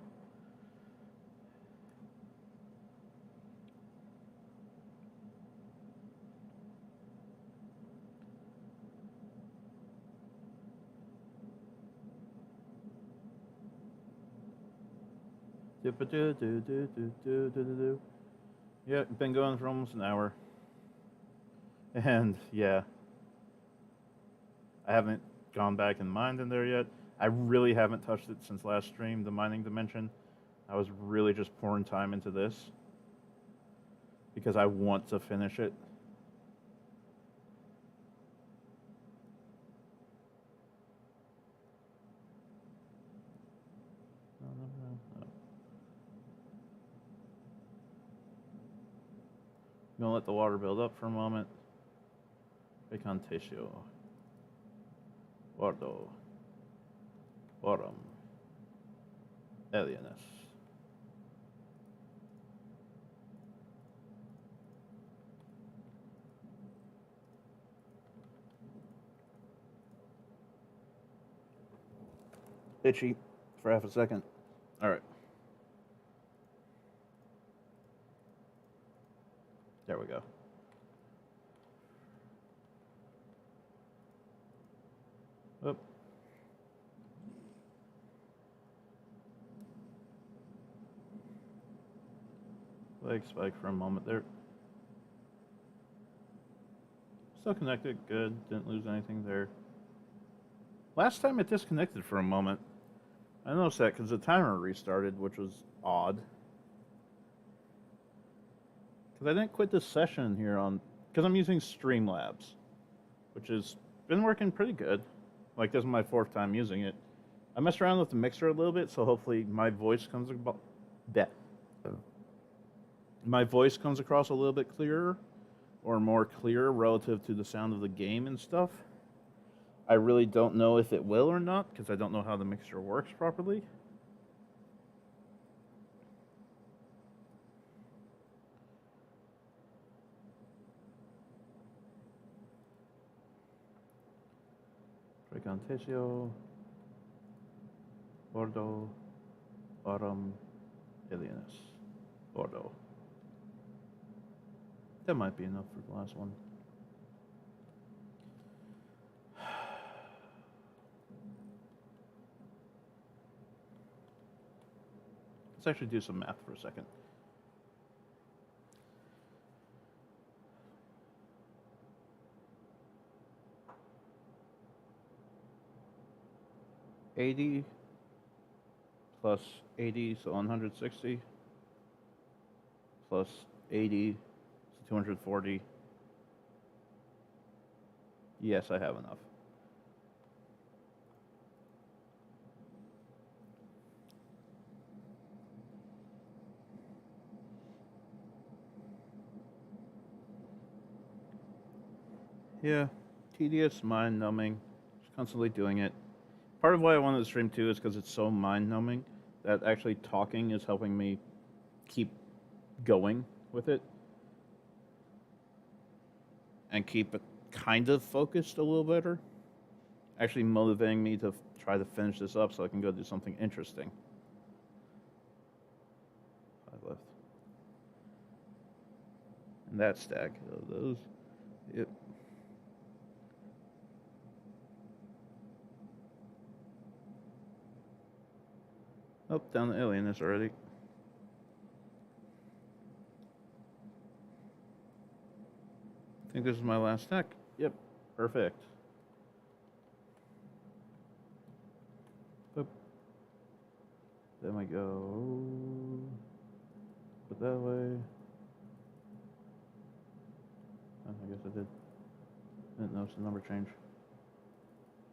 Yeah, been going for almost an hour. And yeah, I haven't gone back and mined in there yet. I really haven't touched it since last stream, the mining dimension. I was really just pouring time into this because I want to finish it. No. I'm gonna let the water build up for a moment. Recantatio. Bordeaux. Aurum. Alienus. Itchy for half a second. All right. There we go. Oop. Leg spike for a moment there. Still connected, good. Didn't lose anything there. Last time it disconnected for a moment. I noticed that because the timer restarted, which was odd. Because I didn't quit this session here on... Because I'm using Streamlabs, which has been working pretty good. Like, this is my 4th time using it. I messed around with the mixer a little bit, so hopefully my voice comes my voice comes across a little bit clearer, or more clear relative to the sound of the game and stuff. I really don't know if it will or not, because I don't know how the mixer works properly. Recantatio. Bordeaux. Aurum. Alienus. Bordeaux. That might be enough for the last one. Let's actually do some math for a second. $80 plus 80, so 160, plus 80, so 240. Yes, I have enough. Yeah, tedious, mind-numbing, just constantly doing it. Part of why I wanted to stream too is because it's so mind-numbing that actually talking is helping me keep going with it and keep it kind of focused a little better. Actually motivating me to try to finish this up so I can go do something interesting. 5 left. And that stack of those. Yep. Oh, down the alienness already. I think this is my last stack. Yep, perfect. Boop. Then we go put that way. Oh, I guess I didn't notice the number change.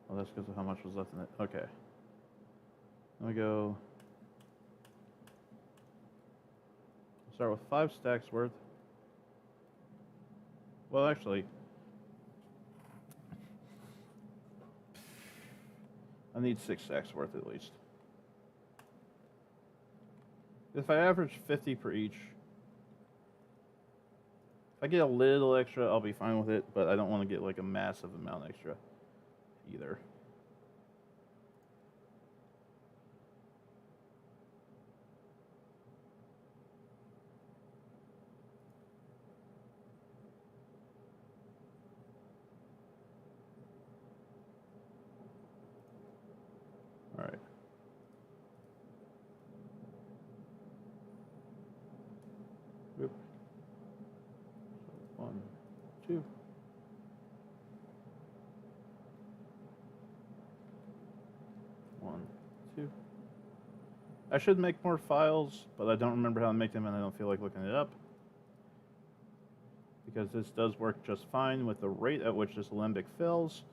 Oh, that's because of how much was left in it. Okay. Then we go. Start with 5 stacks worth. Well, actually, I need 6 stacks worth at least. If I average 50 per each, if I get a little extra, I'll be fine with it, but I don't want to get like a massive amount extra either. All right. Oop. 1, 2. 1, 2. I should make more files, but I don't remember how to make them and I don't feel like looking it up. Because this does work just fine with the rate at which this alembic fills.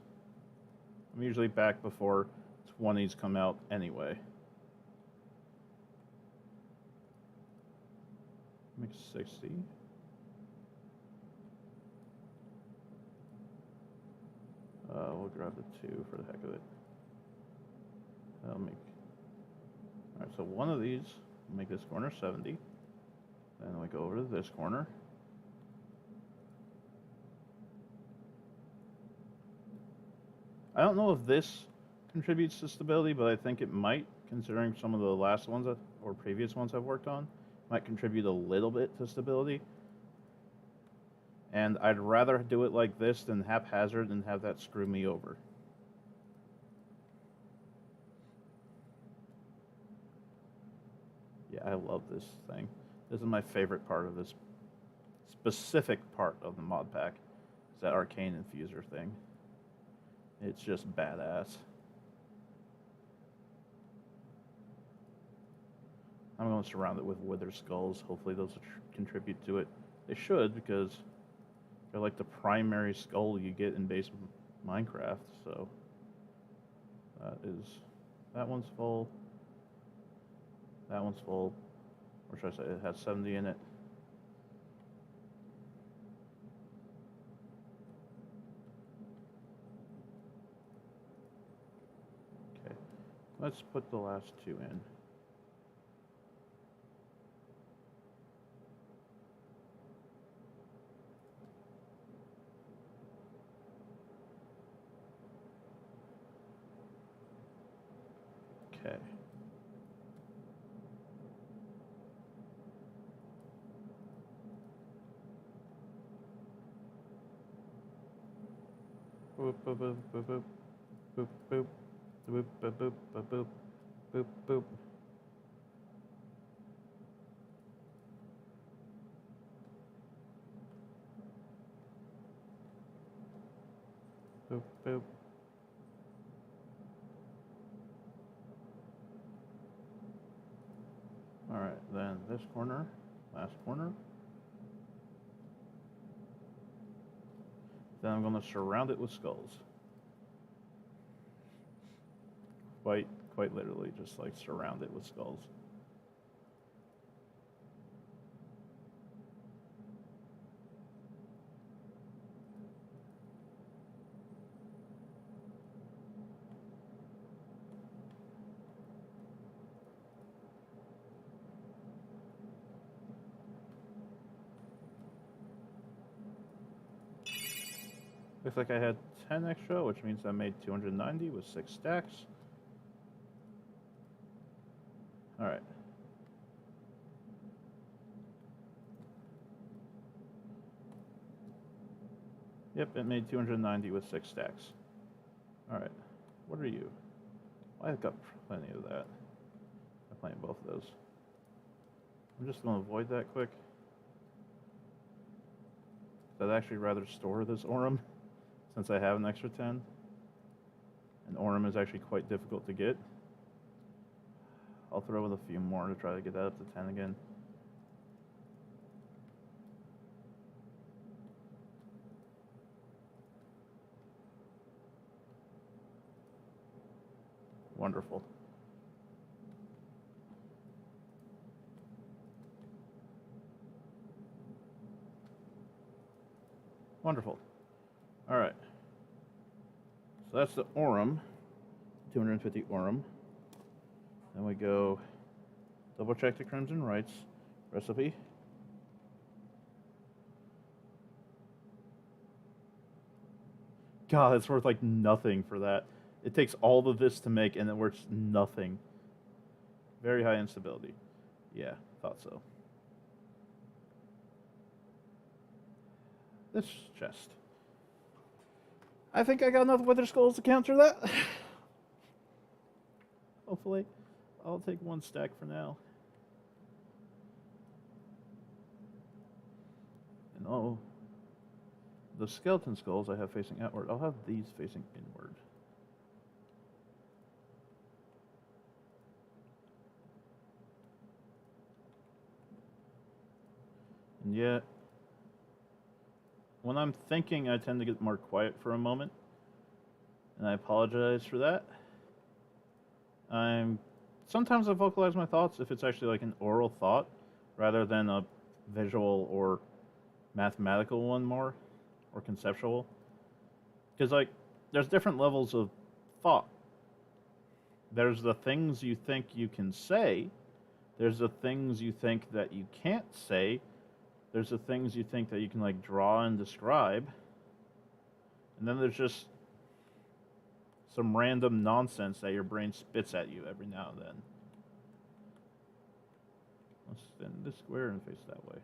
I'm usually back before 20s come out anyway. Make 60. We'll grab the 2 for the heck of it. That'll make. Alright, so one of these, make this corner 70. Then we go over to this corner. I don't know if this contributes to stability, but I think it might, considering some of the last ones or previous ones I've worked on, might contribute a little bit to stability. And I'd rather do it like this than haphazard and have that screw me over. Yeah, I love this thing. This is my favorite part of this specific part of the mod pack. Is that arcane infuser thing. It's just badass. I'm going to surround it with wither skulls. Hopefully those will contribute to it. They should, because they're like the primary skull you get in base Minecraft. So that one's full. That one's full. Or should I say it has 70 in it. Okay. Let's put the last 2 in. Okay. Boop, boop, boop, boop, boop, boop, boop, boop, boop, boop, boop, boop, boop, boop. Boop, boop. Alright, then this corner, last corner. Then I'm going to surround it with skulls. Quite literally, just like surround it with skulls. Looks like I had 10 extra, which means I made 290 with 6 stacks. Alright. Yep, it made 290 with 6 stacks. Alright. What are you? I've got plenty of that. I'm playing both of those. I'm just going to avoid that quick. I'd actually rather store this Aurum, since I have an extra 10. And Aurum is actually quite difficult to get. I'll throw in a few more to try to get that up to 10 again. Wonderful. Wonderful. Alright. So that's the Aurum. 250 Aurum. Then we go double check the Crimson Rites recipe. God, it's worth like nothing for that. It takes all of this to make and it works nothing. Very high instability. Yeah, thought so. This chest. I think I got enough Wither Skulls to counter that. Hopefully. I'll take 1 stack for now. And oh, the skeleton skulls I have facing outward, I'll have these facing inward. And yet, when I'm thinking, I tend to get more quiet for a moment. And I apologize for that. Sometimes I vocalize my thoughts if it's actually like an oral thought rather than a visual or mathematical one more, or conceptual. Because like, there's different levels of thought. There's the things you think you can say. There's the things you think that you can't say. There's the things you think that you can like draw and describe. And then there's just some random nonsense that your brain spits at you every now and then. Let's spin this square and face that way.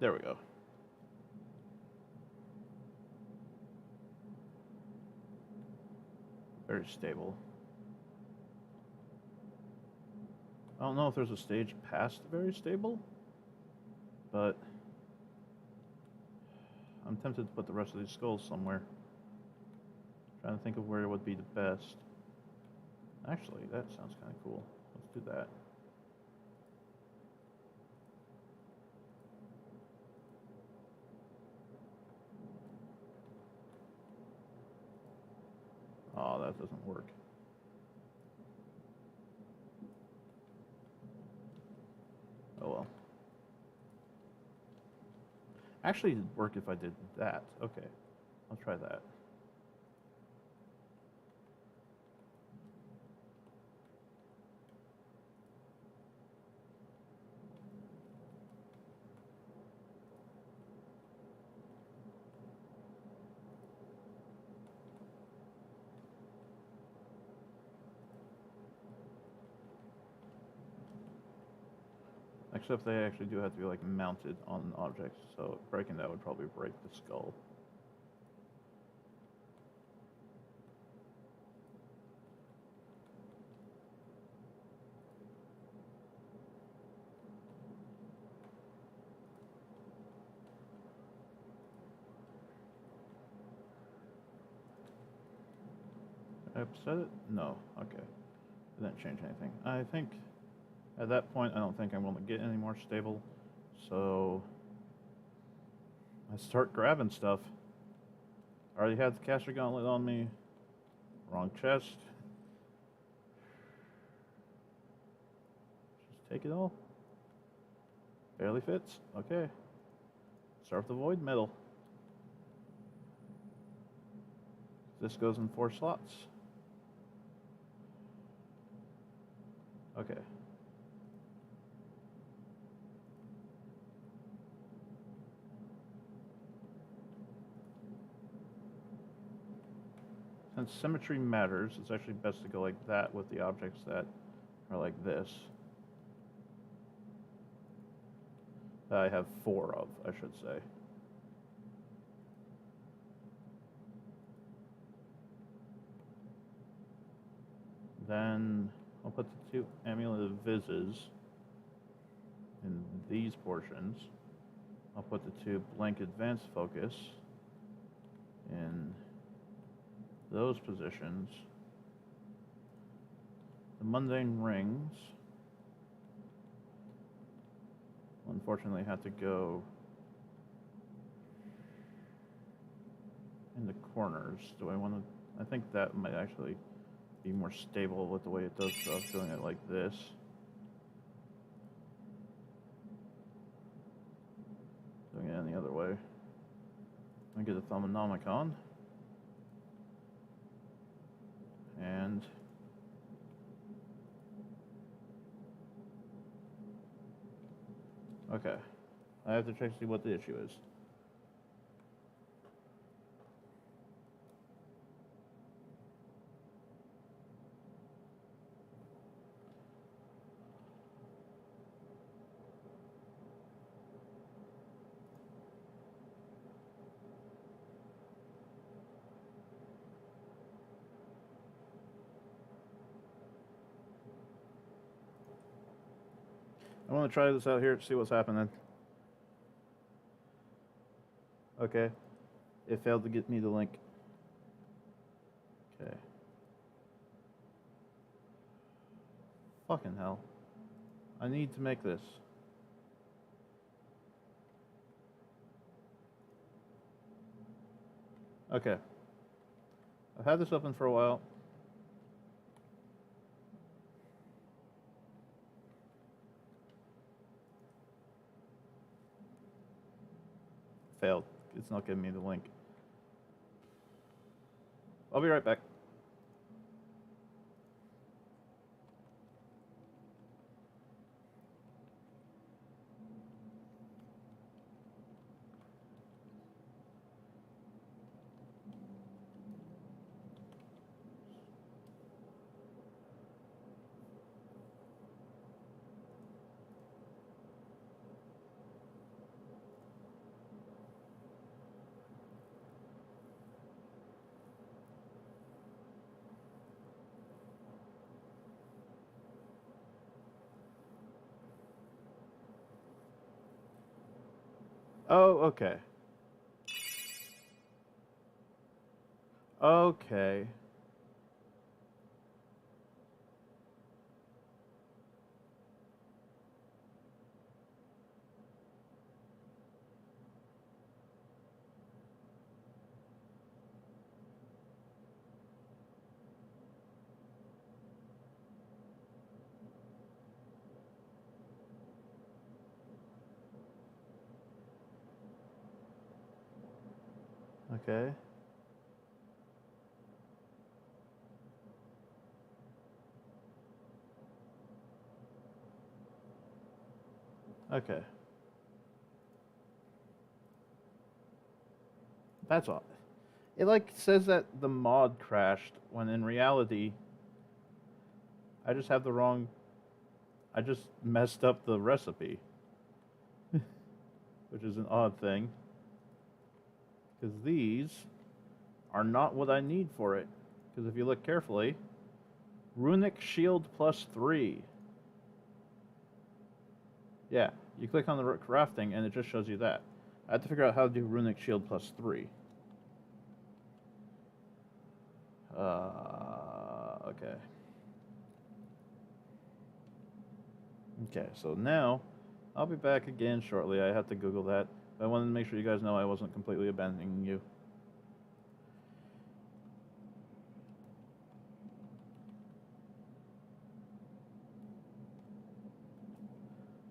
There we go. Very stable. I don't know if there's a stage past very stable, but I'm tempted to put the rest of these skulls somewhere. Trying to think of where it would be the best. Actually, that sounds kind of cool. Let's do that. Oh, that doesn't work. Oh well. Actually, it'd work if I did that. Okay, I'll try that. Except they actually do have to be like mounted on objects, so breaking that would probably break the skull. Did I upset it? No. Okay. It didn't change anything. I think at that point, I don't think I'm going to get any more stable, so I start grabbing stuff. I already had the caster gauntlet on me. Wrong chest. Just take it all. Barely fits. Okay. Start with the void metal. This goes in 4 slots. Okay. Since symmetry matters, it's actually best to go like that with the objects that are like this. That I have 4 of, I should say. Then I'll put the 2 Amulet of Vises in these portions. I'll put the 2 Blank Advanced Focus in those positions. The Mundane Rings will unfortunately have to go in the corners. Do I want to? I think that might actually be more stable with the way it does stuff, doing it like this. Doing it any other way. I get a Thaumanomicon. And okay, I have to check to see what the issue is. I want to try this out here to see what's happening. Okay. It failed to get me the link. Okay. Fucking hell. I need to make this. Okay. I've had this open for a while. Failed. It's not giving me the link. I'll be right back. Oh, okay. Okay. Okay. Okay. That's all. It like says that the mod crashed when in reality I just have the wrong I just messed up the recipe. which is an odd thing. Because these are not what I need for it. Because if you look carefully, Runic Shield +3. Yeah, you click on the crafting and it just shows you that. I have to figure out how to do Runic Shield +3. Okay. Okay, so now I'll be back again shortly. I have to Google that. But I wanted to make sure you guys know I wasn't completely abandoning you.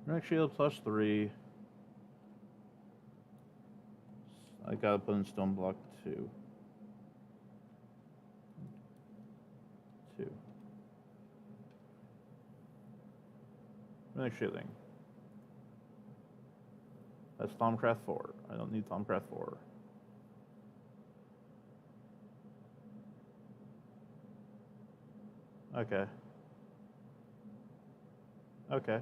Runic Shield +3. I gotta put in Stoneblock 2. 2. Runic Shielding. That's Thaumcraft 4. I don't need Thaumcraft 4. Okay. Okay.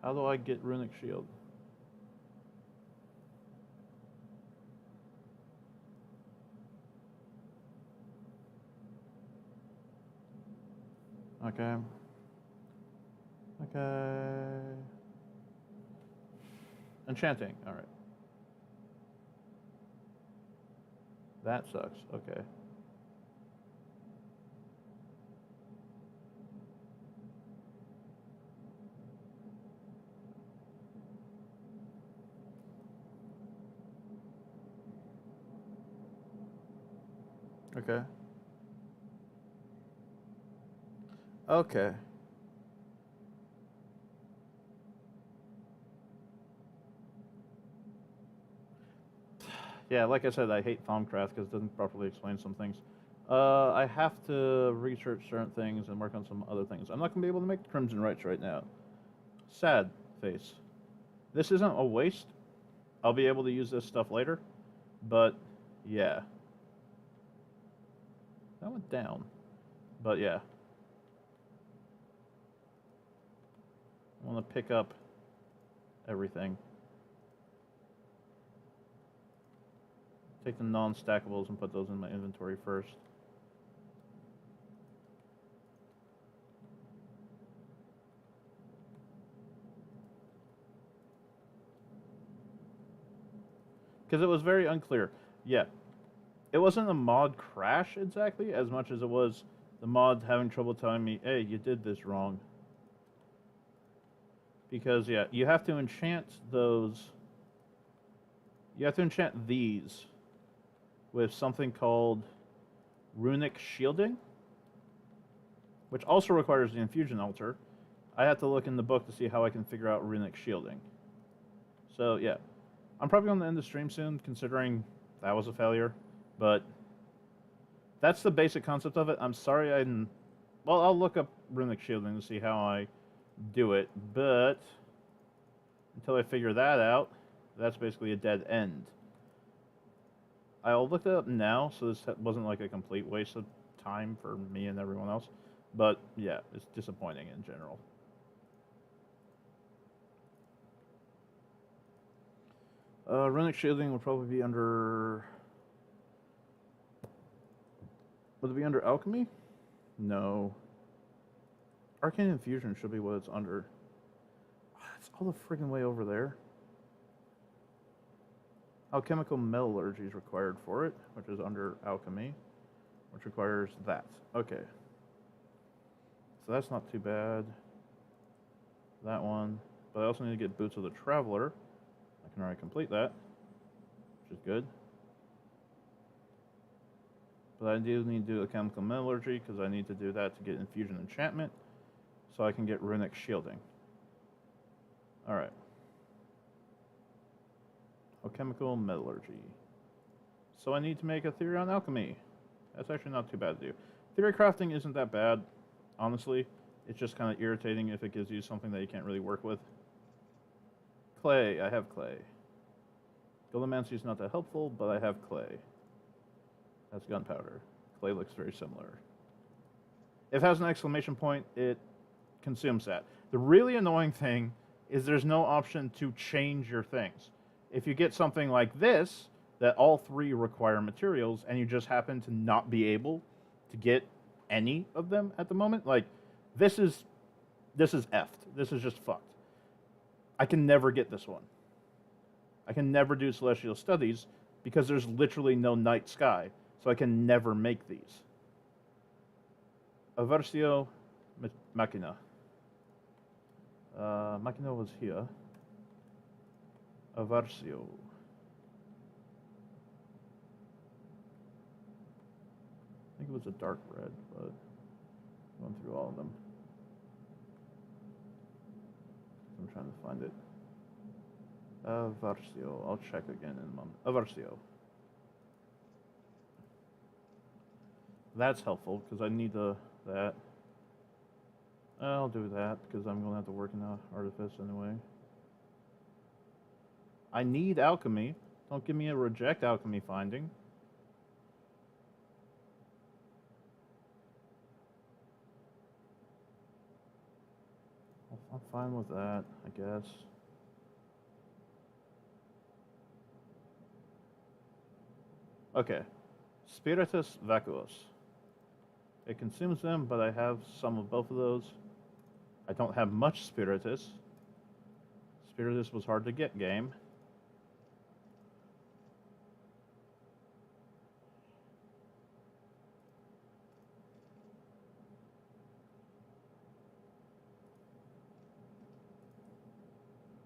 How do I get Runic Shield? Okay. Okay. Enchanting. All right. That sucks. Okay. Okay. Okay. Yeah, like I said, I hate Thaumcraft because it doesn't properly explain some things. I have to research certain things and work on some other things. I'm not going to be able to make Crimson Rights right now. Sad face. This isn't a waste. I'll be able to use this stuff later. But, yeah. That went down. But, yeah. I want to pick up everything. Take the non-stackables and put those in my inventory first. Because it was very unclear. Yeah. It wasn't a mod crash exactly as much as it was the mod having trouble telling me, hey, you did this wrong. Because, yeah, you have to enchant those. You have to enchant these with something called Runic Shielding, which also requires the Infusion Altar. I have to look in the book to see how I can figure out Runic Shielding. So, yeah. I'm probably going to end the stream soon, considering that was a failure. But that's the basic concept of it. I'm sorry I didn't... Well, I'll look up Runic Shielding to see how I do it. But until I figure that out, that's basically a dead end. I'll look that up now, so this wasn't like a complete waste of time for me and everyone else. But, yeah, it's disappointing in general. Runic Shielding would probably be under... Would it be under Alchemy? No. Arcane Infusion should be what it's under. It's all the friggin' way over there. Alchemical Metallurgy is required for it, which is under Alchemy, which requires that. Okay. So that's not too bad. That one. But I also need to get Boots of the Traveler. I can already complete that, which is good. But I do need to do Alchemical Metallurgy because I need to do that to get Infusion Enchantment so I can get Runic Shielding. Alright. Alchemical Metallurgy. So I need to make a Theory on Alchemy. That's actually not too bad to do. Theory crafting isn't that bad, honestly. It's just kind of irritating if it gives you something that you can't really work with. Clay. I have clay. Goldomancy is not that helpful, but I have clay. That's gunpowder. Clay looks very similar. If it has an exclamation point, it consumes that. The really annoying thing is there's no option to change your things. If you get something like this, that all three require materials, and you just happen to not be able to get any of them at the moment, like this is effed. This is just fucked. I can never get this one. I can never do Celestial Studies because there's literally no night sky, so I can never make these. Aversio Machina. Machina was here. Aversio. I think it was a dark red, but going through all of them. I'm trying to find it. Aversio. I'll check again in a moment. Aversio. That's helpful because I need that. I'll do that because I'm going to have to work in an artifice anyway. I need alchemy. Don't give me a reject alchemy finding. I'm fine with that, I guess. Okay. Spiritus Vacuus. It consumes them, but I have some of both of those. I don't have much Spiritus. Spiritus was hard to get, game.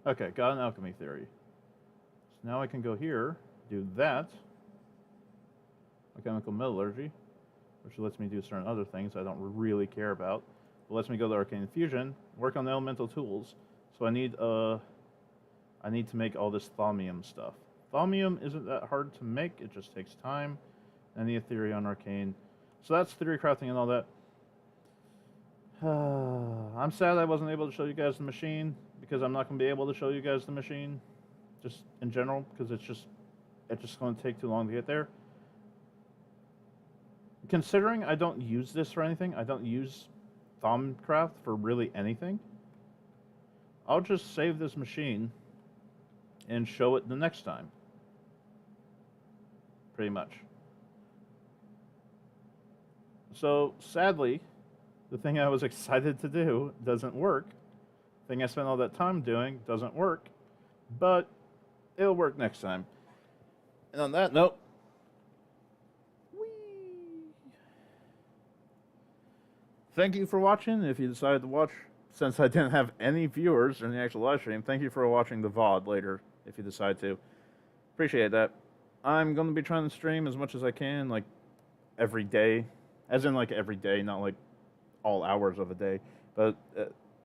Okay, got an alchemy theory. So now I can go here, do that. Mechanical metallurgy, which lets me do certain other things I don't really care about. But lets me go to arcane fusion, work on the elemental tools. So I need to make all this thaumium stuff. Thaumium isn't that hard to make, it just takes time. I need a theory on arcane. So that's theory crafting and all that. I'm sad I wasn't able to show you guys the machine, because I'm not going to be able to show you guys the machine, just in general, because it's just going to take too long to get there. Considering I don't use this for anything, I don't use Thaumcraft for really anything, I'll just save this machine and show it the next time. Pretty much. So, sadly, the thing I was excited to do doesn't work. The thing I spent all that time doing doesn't work, but it'll work next time. And on that note, thank you for watching. If you decided to watch, since I didn't have any viewers in the actual live stream, thank you for watching the VOD later, if you decide to. Appreciate that. I'm going to be trying to stream as much as I can, like, every day. As in, like, every day, not, like, all hours of a day. But